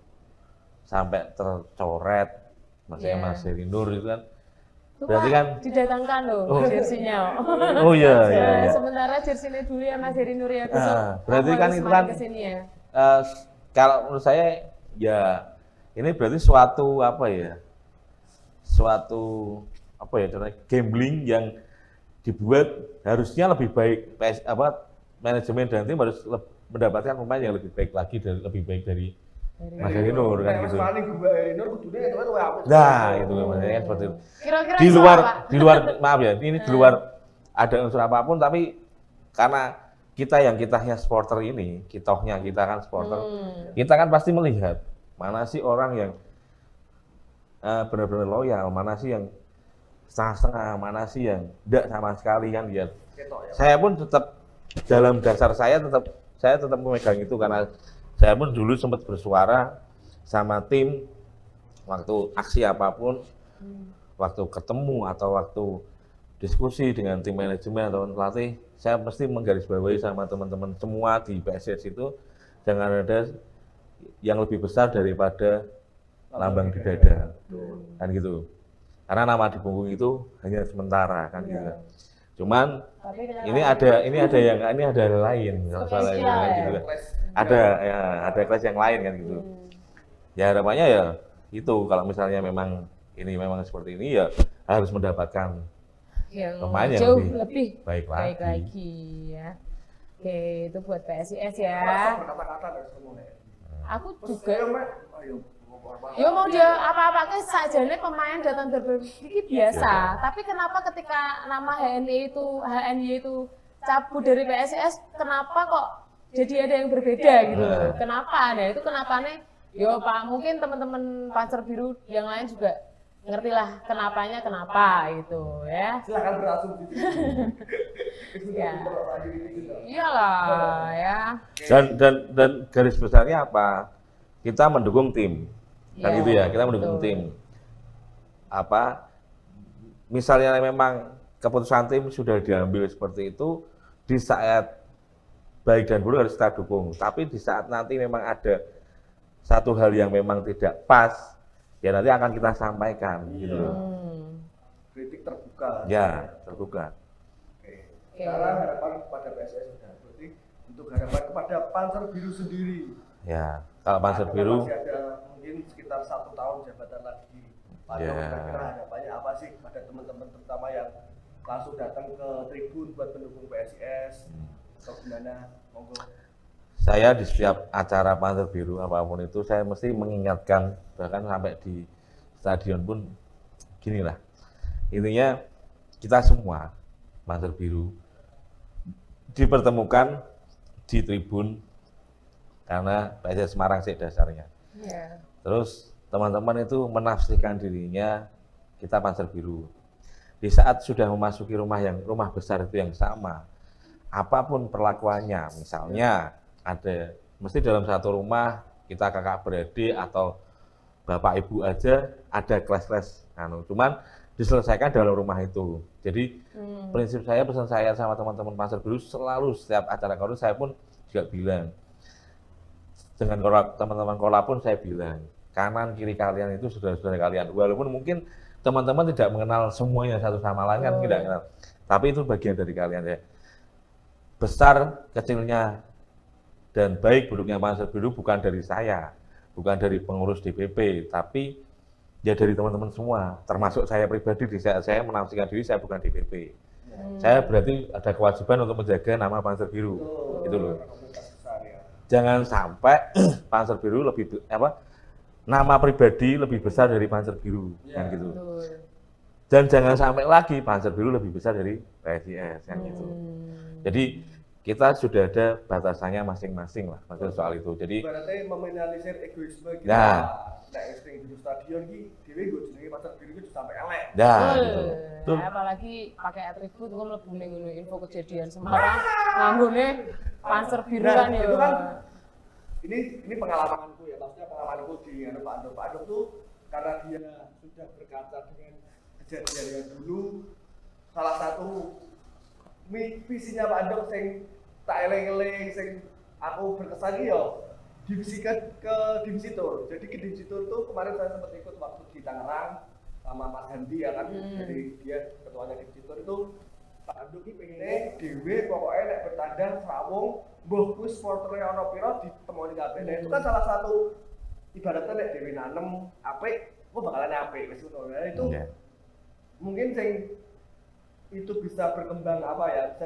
sampai tercoret maksudnya Mas Heri Nur itu kan. Berarti kan didatangkan loh jersinya. Oh iya. Sementara jersinya dulu ya Mas Heri Nur ya berarti kan itu kan kesini ya. Kalau menurut saya ya ini berarti suatu gambling yang dibuat harusnya lebih baik manajemen dan tim harus mendapatkan pemain yang lebih baik lagi dan lebih baik dari Mas Heri Nur kan gitu. Nah, itu maksudnya seperti itu. Kira-kira Di luar maaf ya, ini di luar ada unsur apapun tapi karena kitanya supporter ini, kita kan supporter, kita kan pasti melihat mana sih orang yang benar-benar loyal, mana sih yang setengah-setengah, mana sih yang enggak sama sekali kan lihat. Saya pun tetap dalam dasar saya tetap memegang itu karena saya pun dulu sempat bersuara sama tim waktu aksi apapun, waktu ketemu atau waktu diskusi dengan tim manajemen atau pelatih, saya mesti menggarisbawahi sama teman-teman semua di PSIS itu jangan ada yang lebih besar daripada lambang di dada, kan gitu. Karena nama di punggung itu hanya sementara kan gitu. Cuman ini ada hal lain, masalah gitu kan. Ada kelas yang lain kan gitu. Ya harapannya ya itu kalau misalnya memang seperti ini ya harus mendapatkan pemain yang jauh lebih baik lagi ya. Oke, itu buat PSIS ya. Aku juga mau dia apa-apa sajane pemain datang berpikir biasa. Tapi kenapa ketika nama HNY itu cabut dari PSIS, kenapa kok jadi ada yang berbeda gitu? Kenapa? Nah itu kenapanya? Yo Pak, mungkin teman-teman Panser Biru yang lain juga ngerti lah kenapa gitu ya. Silakan berasumsi. Ya. Iyalah ya. Dan garis besarnya apa? Kita mendukung tim. Kan gitu ya, kita mendukung tim. Misalnya memang keputusan tim sudah diambil seperti itu, di saat baik dan buruk harus kita dukung. Tapi di saat nanti memang ada satu hal yang memang tidak pas, ya nanti akan kita sampaikan gitu. Kritik terbuka. Ya, terbuka. Oke. Sekarang harapan kepada PSIS sudah. Berarti untuk harapan kepada Panser Biru sendiri. Ya, kalau Panser Biru masih ada mungkin sekitar 1 tahun jabatan lagi. Kira-kira harapannya apa sih pada teman-teman terutama yang langsung datang ke tribun buat pendukung PSIS atau gimana? Monggo. Saya di setiap acara Panser Biru apapun itu saya mesti mengingatkan, bahkan sampai di stadion pun ginilah. Intinya kita semua Panser Biru dipertemukan di tribun karena PSIS Semarang sih dasarnya. Terus teman-teman itu menafsirkan dirinya kita Panser Biru. Di saat sudah memasuki rumah besar itu yang sama, apapun perlakuannya, misalnya ada, mesti dalam satu rumah kita kakak beradik atau bapak ibu aja ada kelas-kelas, cuman diselesaikan dalam rumah itu. Jadi prinsip saya, pesan saya sama teman-teman Panser Biru selalu setiap acara korum saya pun juga bilang, dengan teman-teman kola pun saya bilang, kanan kiri kalian itu saudara-saudara kalian, walaupun mungkin teman-teman tidak mengenal semuanya satu sama lain kan tidak kenal, tapi itu bagian dari kalian ya. Besar kecilnya dan baik buruknya Panser Biru bukan dari saya, bukan dari pengurus DPP, tapi ya dari teman-teman semua, termasuk saya pribadi. Di saat saya menafsirkan diri saya bukan DPP, saya berarti ada kewajiban untuk menjaga nama Panser Biru, gitu loh. Jangan sampai Panser Biru lebih nama pribadi lebih besar dari Panser Biru, kan gitu. Dan jangan sampai lagi Panser Biru lebih besar dari PSIS, kan gitu. Jadi kita sudah ada batasannya masing-masing lah, maksudnya soal itu. Jadi berarti meminimalisir egoisme kita. Nek sing di stadion ki dhewe nggo jenenge Panser Biru ki sampai elek. Betul. Apalagi pakai atribut kok mlebu ning info kejadian Semarang nganggone Panser Biru kan ya. Itu kan ini pengalamanku ya, maksudnya pengalamanku di Pak Andok tuh karena dia sudah berkaca dengan kejadian yang dulu, salah satu visinya Pak Andok sing tak eling-eling sing aku berkesan yo divisi ke divisi tour. Jadi ke divisi tour tuh kemarin saya sempat ikut waktu di Tangerang sama Mas Handi ya kan. Jadi dia ketuanya divisi tour itu Pak Andok ki pengine dhewe pokoknya nek bertandang Srawung mbuh kuwi supportere ana pira ditemoni kabeh. Nah, itu kan salah satu ibaratnya nek dhewe nanem apik, kok bakalan apik wis ngono. Nah, itu mungkin sing itu bisa berkembang bisa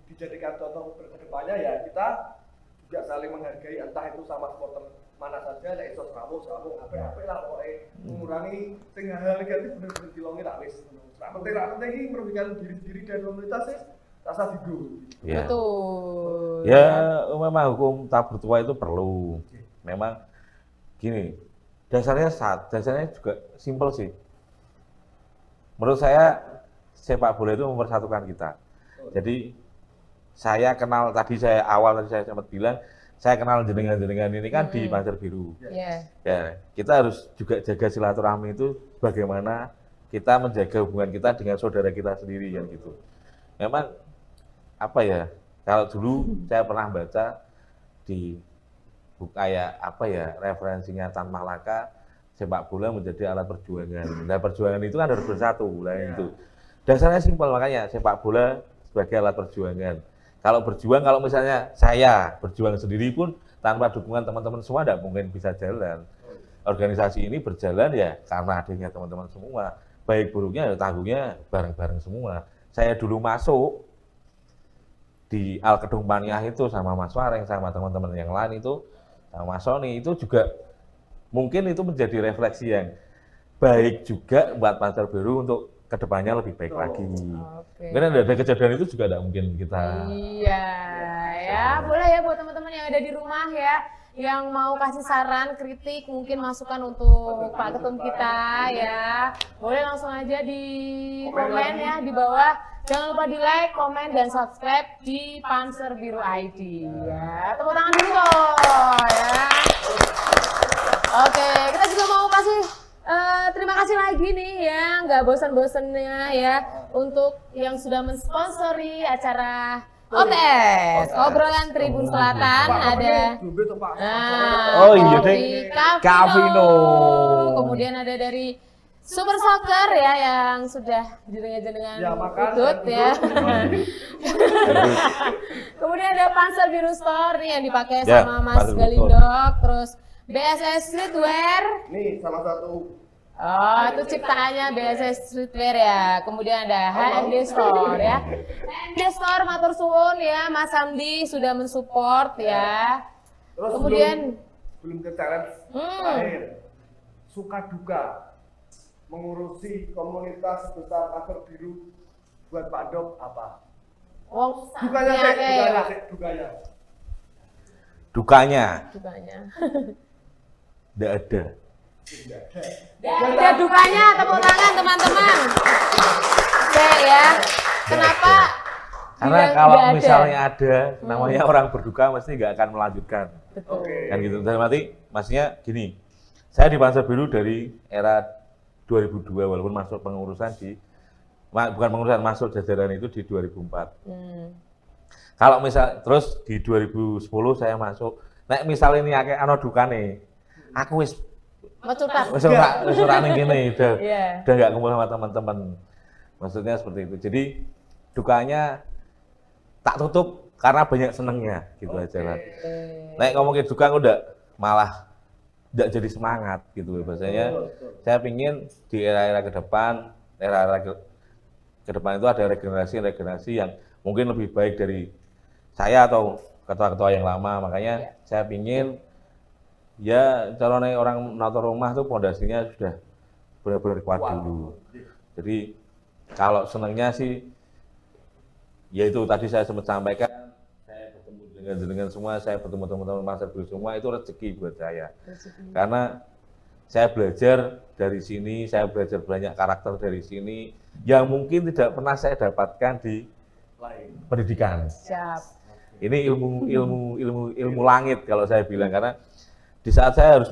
dijadikan contoh ke depannya ya, kita juga saling menghargai, entah itu sama supporter mana saja, nek iso Srawung apik lah pokoknya mengurangi sing hal negatif bener-bener dilongi tak wis. Penting iki merugikan diri dan komunitas sih rasa digo. Ya. Betul. Ya, memang hukum tabur tua itu perlu. Memang gini, dasarnya juga simpel sih. Menurut saya sepak bola itu mempersatukan kita. Jadi saya kenal saya sempat bilang, saya kenal jenengan ini kan di Panser Biru. Ya, kita harus juga jaga silaturahmi itu bagaimana kita menjaga hubungan kita dengan saudara kita sendiri kan gitu. Memang kalau dulu saya pernah baca di buku referensinya Tan Malaka, sepak bola menjadi alat perjuangan. Nah, perjuangan itu kan harus bersatu, itu. Dasarnya simpel, makanya sepak bola sebagai alat perjuangan. Kalau misalnya saya berjuang sendiri pun tanpa dukungan teman-teman semua tidak mungkin bisa jalan. Organisasi ini berjalan ya karena adanya teman-teman semua. Baik buruknya ya tanggungnya bareng-bareng semua. Saya dulu masuk di Al Kedung Paniah itu sama Mas Wareng, sama teman-teman yang lain itu, sama Mas Sony, itu juga mungkin itu menjadi refleksi yang baik juga buat Panser Biru untuk kedepannya lebih baik lagi. Karena ada kejadian itu juga tidak mungkin kita. Iya, ya boleh ya buat teman-teman yang ada di rumah ya, yang mau kasih saran, kritik, mungkin masukan untuk Pak Ketum kita ya, boleh langsung aja di komen ya di bawah. Jangan lupa di like, komen, dan subscribe di Panser Biru ID ya. Tepuk tangan dulu ya. Oke, kita juga mau kasih terima kasih lagi nih ya, nggak bosan-bosannya ya untuk yang sudah mensponsori acara OTS, obrolan Tribun Selatan. Ada dari Cavino, kemudian ada dari Super Soccer ya yang sudah dengan Udut ya. Kemudian ada Panser Biru Store nih yang dipakai sama Mas Galindok, terus BSS Streetwear. Nih salah satu. Oh, itu ciptaannya BSS Streetwear ya. Kemudian ada HMD Store ya. HMD Store matur suwun ya, Mas Hamdi sudah mensupport ya. Terus kemudian belum ke challenge terakhir. Suka duka mengurusi komunitas besar Panser Biru buat Pak Dok apa? Dukanya. Tidak ada. Ada dukanya, tepuk tangan teman-teman. Oke ya. Kenapa? Karena bilang kalau nggak ada? misalnya ada, namanya orang berduka mesti nggak akan melanjutkan. Betul. Kan gitu. Dan mati, maksudnya gini, saya di Panser Biru dari era 2002 walaupun masuk pengurusan bukan pengurusan, masuk jajaran itu di 2004. Kalau misal terus di 2010 saya masuk, nek misal ini akeh ana dukane, aku wis Mecutat. ora ning kene udah Iya. udah nggak kumpul sama teman-teman. Maksudnya seperti itu. Jadi dukanya tak tutup karena banyak senengnya gitu aja kan. Nek ngomongin duka aku udah malah tidak jadi semangat gitu bahasanya. Saya pingin di era-era ke depan, ke depan itu ada regenerasi yang mungkin lebih baik dari saya atau ketua-ketua yang lama. Makanya saya pingin ya calonnya orang nato rumah tuh pondasinya sudah benar-benar kuat dulu. Jadi kalau senangnya sih ya itu tadi saya sempat sampaikan, saya bertemu dengan semua, saya bertemu teman-teman Panser Biru semua, itu rezeki buat saya. Karena saya belajar dari sini, saya belajar banyak karakter dari sini yang mungkin tidak pernah saya dapatkan di pendidikan. Siap. Ini ilmu langit kalau saya bilang, karena di saat saya harus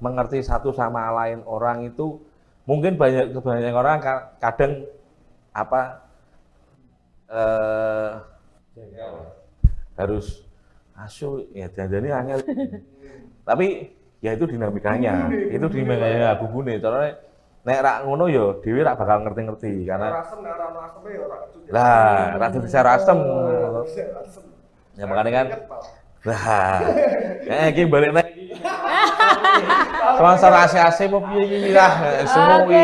mengerti satu sama lain orang itu mungkin banyak orang kadang harus asyik ya dandani angel. Tapi ya itu dinamikanya bubune. Soalnya nek rak ngono ya dhewe rak bakal ngerti-ngerti karena lah ra dadi asem. Ya makanya kan lah iki balik nek sponsor AC apa piye iki lah semua Oke,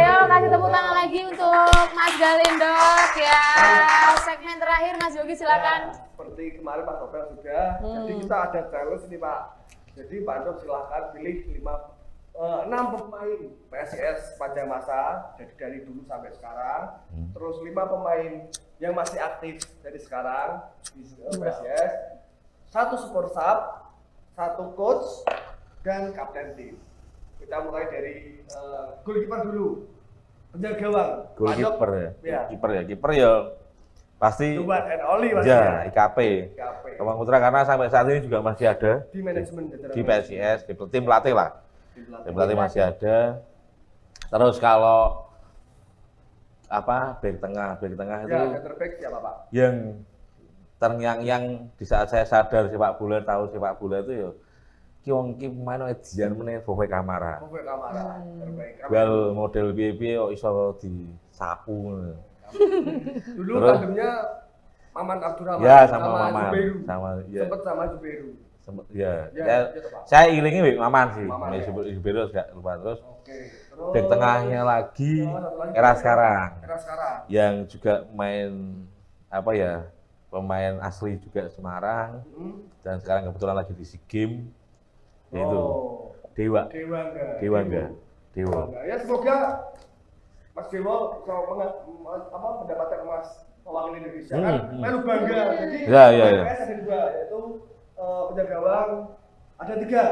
yuk kasih tepuk tangan lagi untuk Mas Galindok ya. Segmen terakhir Mas Yogi silakan. Seperti kemarin Pak Topel sudah, jadi kita ada challenge nih Pak. Jadi Pak Dok silahkan pilih 6 pemain PSIS sepanjang masa, jadi dari dulu sampai sekarang. Terus 5 pemain yang masih aktif dari sekarang di PSIS, 1 support sub, 1 coach, dan kapten tim. Kita mulai dari goalkeeper dulu, penjaga gawang. Goalkeeper Ya. Kiper ya pasti Coba and only Mas ya IKP. IKP. Kemang Putra karena sampai saat ini juga masih ada Di manajemen di PSIS, di tim pelatih lah. Tim Tim pelatih masih ada. Terus kalau back tengah itu Ya, center back siapa Pak? yang terngiang-ngiang di saat saya sadar tahu sepak bola itu ya ki wong ki pemain edian meneh Bowe Kamara. Bowe Kamara, terbaik. Bal model piye-piye kok iso disapu. Dulu Terus? tandemnya Maman Abdurrahman Ya sama Maman, Zubairu. sama ya. Sempet sama Zubairu. Ya, Ya, gitu, Pak. saya ilingi Wik Maman sih, Maman, ya. Zubairu nggak lupa terus. Oke. Terus Back tengahnya lagi satu lagi era sekarang Era sekarang. yang juga main pemain asli juga Semarang dan sekarang kebetulan lagi di SEA Games yaitu Oh, Dewa. Dewa. Ya semoga Mas Dewa bisa mendapatkan emas mewakili Indonesia kan melu bangga. Jadi Ya. PSIS ada 2 yaitu penjaga gawang ada 3.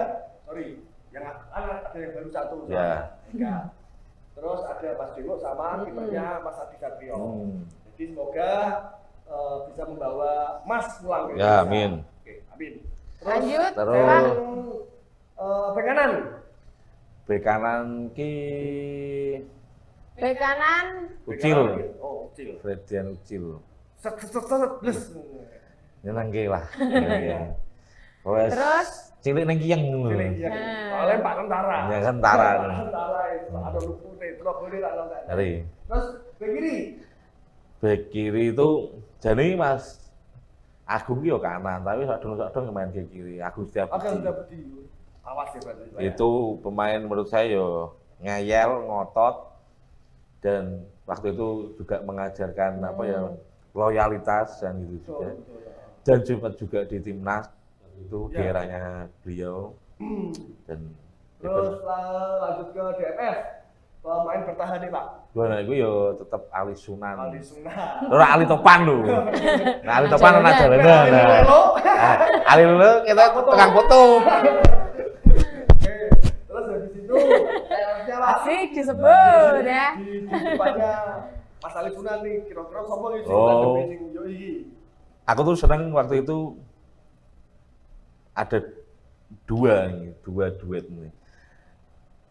Sorry, yang anak ada yang baru 1. Ya. 3. Terus ada Mas Dewo sama kipernya Mas Adi Satrio. Jadi semoga bisa membawa emas pulang ke Ya, Indonesia. amin. Oke, amin. Lanjut. Terus Bek kanan. bek kanan ki Bek kanan. Ucil, Oh, Ucil. Fredian Ucil. Set, blus. Nyenengke lah. Wes Terus cilik ning kiyeng ngono. Iya. Soalnya Pak Tentara. Ya, tentara. Pak Tentara itu ada lupute, terus boleh tak nonton. Dari Terus bek kiri. bek kiri itu jadi Mas Agung ki yo kanan, tapi sadung main ke kiri. Agung setiap Oke, udah bedi. Awas ya berarti. itu pemain menurut saya yo ngeyel, ngotot dan waktu itu juga mengajarkan loyalitas dan gitu juga. Dan juga di timnas itu di eranya beliau dan Terus lanjut ke DMF. Pemain bertahan nih Pak. gua itu yo tetap Ali Sunan. Ali Sunan. Ora Ali Topan lho. Nah, Ali Topan ana jalanan. Ali Lelo. Ali Lelo kita tukang foto. Oke. Terus habis itu Asik disebut ya. Di depannya Mas Ali Sunan nih, kira-kira siapa yang sing Oh. ngadepi sing yo iki? Aku tuh seneng waktu itu ada dua duet nih.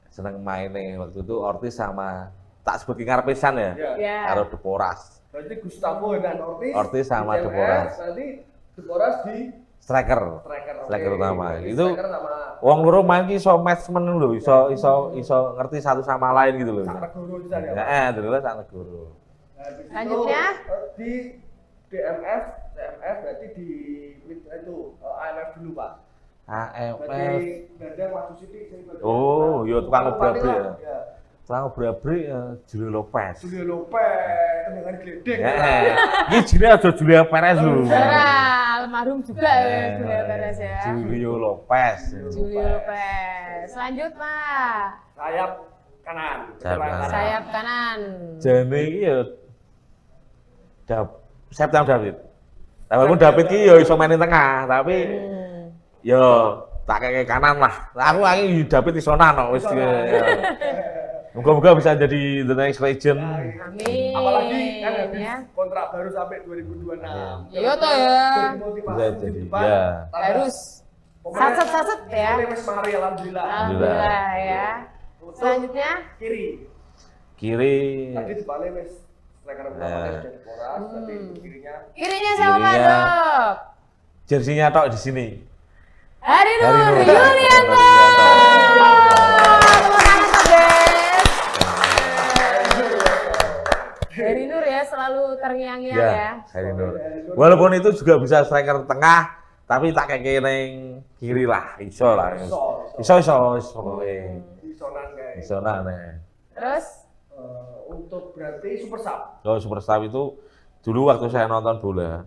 Seneng mainnya waktu itu Ortiz sama tak sebut ngarepisan ya, Ya. Ya. karo Deporas. Berarti Gustavo dan Ortiz sama di CMS, Deporas. Nanti Deporas di Striker. striker. Striker Oke. utama. Berarti Itu striker sama wong loro main ki iso matchman lho, iso ngerti satu sama lain gitu loh. Sangat guru di sana. Heeh, dulu sak negoro. Nah, habis itu, Lanjutnya? di DMF, CMF berarti di itu AMF dulu Pak. AMF. Berarti Dadang waktu Siti sing Oh, yo tukang obrak-abrik ya. Ya. Tukang obrak-abrik Julio Lopez. Julio Lopez, tendangan gledek. Heeh. Iki jenenge aja Julio Perez lho. Saudara almarhum juga ya Eh, Julio Perez ya. Julio Lopez. Julio Lopez. Lanjut Pak. Sayap kanan. Sayap kanan. Sayap kanan. Jane iki ya Septian David. Walaupun David ki ya iso mainin tengah, tapi ya tak kayak kanan lah. Aku lagi David isonan kok wis. Moga-moga bisa jadi the next legend. Amin. Apalagi kan habis ya. kontrak baru sampai 2026. Iya toh ya. Jadi motivasi Bisa di jadi, depan, ya. tambah- Harus pokoknya saset ya. ini wis mari alhamdulillah. Alhamdulillah ya. Untuk Selanjutnya kiri. Kiri Tadi depannya wis striker Ya. pertama sudah Deporas, tapi kirinya kirinya siapa Pak Kirinya. Dok? jersinya tok di sini. Hari Nur Hari Nur. Yulianto. Tepuk tangan Pak Des. Hari Nur ya selalu terngiang-ngiang ya. Ya, Hari Nur. Walaupun itu juga bisa striker tengah, tapi tak kayak neng kiri lah, iso lah. Iso pokoknya. di sonan guys. Iso nah, nih. Terus Untuk berarti super sub. Kalau Super Sub itu dulu waktu saya nonton bola,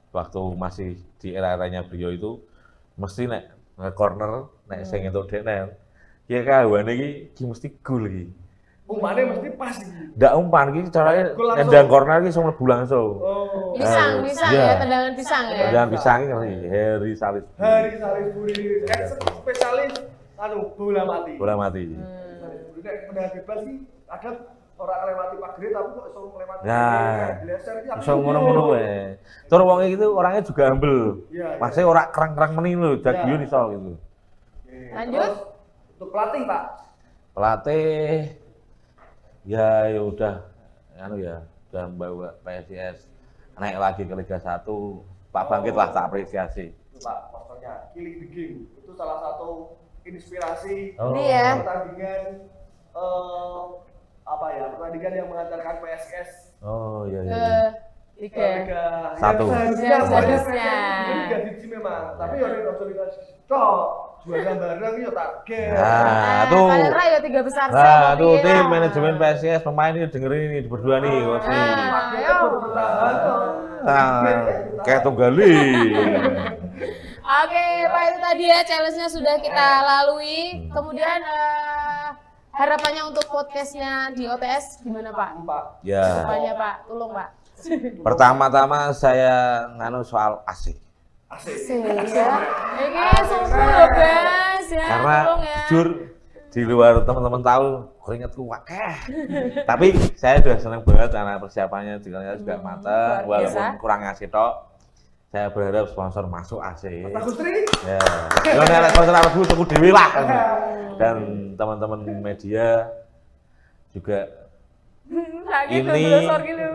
waktu masih di era-eranya beliau itu mesti nek corner nek sing entuk denen. Ya kawane iki mesti gol iki. Umpannya mesti pas iki. Ndak umpan iki caranya Gol langsung. nendang corner iki iso mlebu langsung. Oh. pisang Iya. ya, tendangan pisang ya. Jangan pisang iki ngeri, Harry Salis. Hari Salisbury kan spesialis bola mati. Bola mati. Salisbury nek tendangan bebas sih kadang orang ngelewati pagar tapi kok iso ngelewati. Nah, Bleser iki iso ngono-ngono wae. Tur wong iki tuh orangnya juga humble. Iya, iya. Masih ora kerang-kerang meni lho, Jagiun Iya. iso gitu. Lanjut. Terus, untuk pelatih Pak. Pelatih ya udah anu ya, udah membawa PSIS naik lagi ke Liga 1. Pak Bangkit lah tak apresiasi. Itu Pak, posternya Killing the Game. Itu salah satu inspirasi Oh. Ini ya. pertandingan pertandingan yang mengantarkan PSS Oh iya Ke iya. Liga. Liga Satu. Yang seharusnya. Ini Liga Siji memang, tapi ya nek ojo Liga Siji tok. Juara bareng yo target. Nah, tuh. Paling ra ya 3 besar sih. Nah, Bobby tuh ya. tim manajemen PSIS pemain ini dengerin ini berdua nih, Bos nih. Ayo bertahan kok. Nah, kayak tunggali. Oke, Pak itu tadi ya challenge-nya sudah kita lalui. Kemudian harapannya untuk podcastnya di OTS gimana Pak? Pak. Ya. Harapannya Pak, tolong Pak. Pertama-tama saya nganu soal AC. Asik. Ya. Ini sombong loh guys ya. Karena tolong ya. jujur di luar teman-teman tahu keringatku wakeh. Tapi saya sudah senang banget karena persiapannya juga matang, luar biasa. walaupun kurang AC tok. Saya berharap sponsor masuk AC. Pak Gustri. Ya, kalau nek sponsor apa dulu tunggu dewi lah. Dan teman-teman media juga Sakit ini- loh, sorry lu.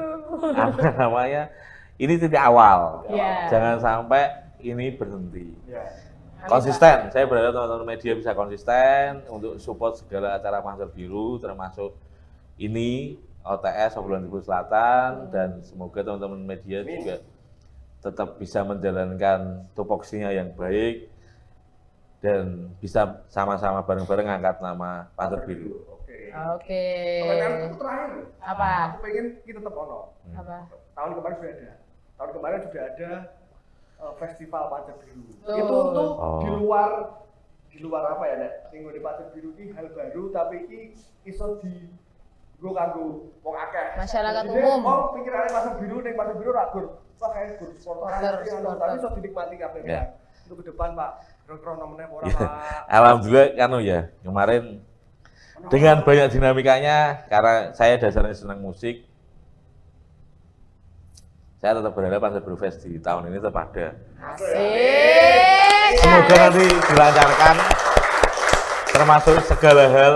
apa namanya? Ini titik awal. Ya. Jangan sampai ini berhenti. Ya. Konsisten, saya berharap teman-teman media bisa konsisten untuk support segala acara Panser Biru, termasuk ini OTS Obrolan Ibu Selatan, dan semoga teman-teman media juga tetap bisa menjalankan tupoksinya yang baik dan bisa sama-sama bareng-bareng angkat nama Panser Biru. Oke. Oke. Pertanyaanku terakhir. Apa? Aku pengen kita tetap ono. Apa? Tahun kemarin sudah ada. Tahun kemarin sudah ada festival Panser Biru. Betul. Itu tuh Oh. di luar apa ya, Nek? Minggu di Panser Biru ini hal baru, tapi ini iso di gue kanggo wong akeh. Masyarakat Jadi, umum. Oh, pikirannya Panser Biru, ning Panser Biru ragur. Wah, kayak gur supporter, Supporter. tapi iso dinikmati kabeh. Ya. Untuk ke depan, Pak. Kira-kira nomornya ora, Ya. Pak. Alhamdulillah kan ya, kemarin dengan banyak dinamikanya, karena saya dasarnya senang musik, saya tetap berharap Panzer Biru Fest di tahun ini tetap ada. Asik. Semoga nanti dilancarkan, termasuk segala hal,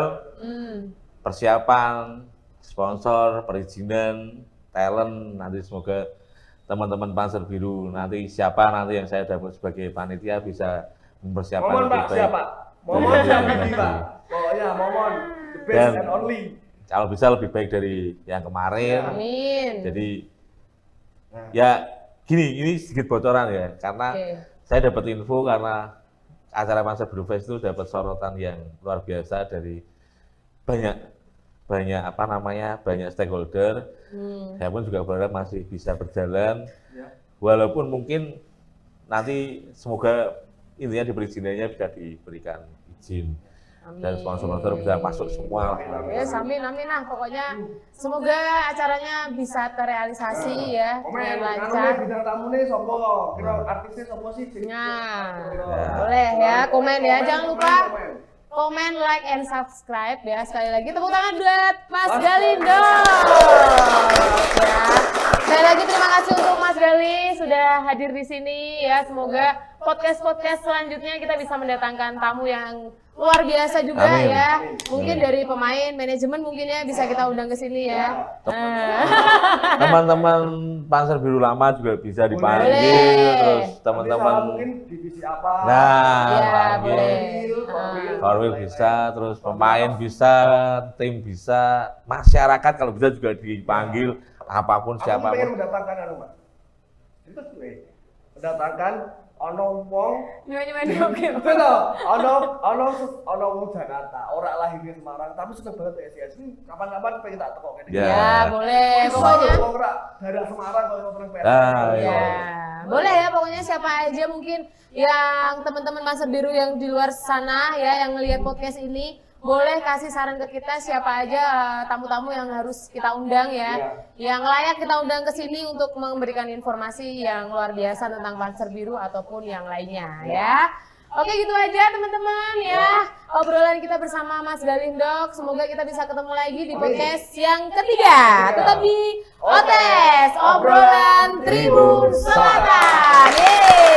persiapan, sponsor, perizinan, talent, nanti semoga teman-teman Panzer Biru nanti siapa nanti yang saya dapat sebagai panitia bisa mempersiapkan Momon Pak, lebih baik. siapa? Momon siapa nih Pak? Pokoknya Momon, the best Dan and only. kalau bisa lebih baik dari yang kemarin. Amin. Jadi ya gini, ini sedikit bocoran ya, karena Oke. saya dapat info karena acara Panzer Biru Fest itu dapat sorotan yang luar biasa dari banyak stakeholder. Saya pun juga berharap masih bisa berjalan, walaupun mungkin nanti semoga intinya perizinannya bisa diberikan izin dan sponsor-sponsor bisa masuk semua. Yes, amin, amin lah. Pokoknya semoga acaranya bisa terrealisasi ya dengan lancar. Bidang tamunya sopo, kira artisnya sopo sih? Nah, boleh ya, komen ya. Jangan lupa komen, like, and subscribe ya. Sekali lagi tepuk tangan buat Mas Galindo. Ya. Sekali lagi terima kasih untuk Mas Gali sudah hadir di sini ya. Semoga podcast selanjutnya kita bisa mendatangkan tamu yang luar biasa juga. Amin. Ya. Mungkin dari pemain, manajemen mungkin ya bisa kita undang ke sini ya. Teman-teman Panzer Biru lama juga bisa dipanggil, Boleh. terus teman-teman. mungkin divisi apa? Nah, Ya, panggil. boleh. Korwil bisa, terus pemain bisa, tim bisa, masyarakat kalau bisa juga dipanggil, apapun Aku pengen siapapun. mendatangkan anu Mas. Itu tuh mendatangkan ono wong Nyonya oke. betul, ono wong Jakarta, orang lahirnya Semarang, tapi seneng banget PSIS. Ini kapan-kapan pengen tak tekok kene. Ya. Ya, boleh. Pokoknya wong ora daerah Semarang kalau seneng PSIS. Ah, ya, iya. boleh ya pokoknya siapa aja mungkin yang teman-teman Panzer Biru yang di luar sana ya yang ngelihat podcast ini boleh kasih saran ke kita siapa aja tamu-tamu yang harus kita undang ya, yang layak kita undang ke sini untuk memberikan informasi yang luar biasa tentang Panzer Biru ataupun yang lainnya ya. Oke gitu aja teman-teman ya obrolan kita bersama Mas Galindok. Semoga kita bisa ketemu lagi di podcast yang ketiga. Tetap di Otes Obrolan Tribun Selatan. Yeay.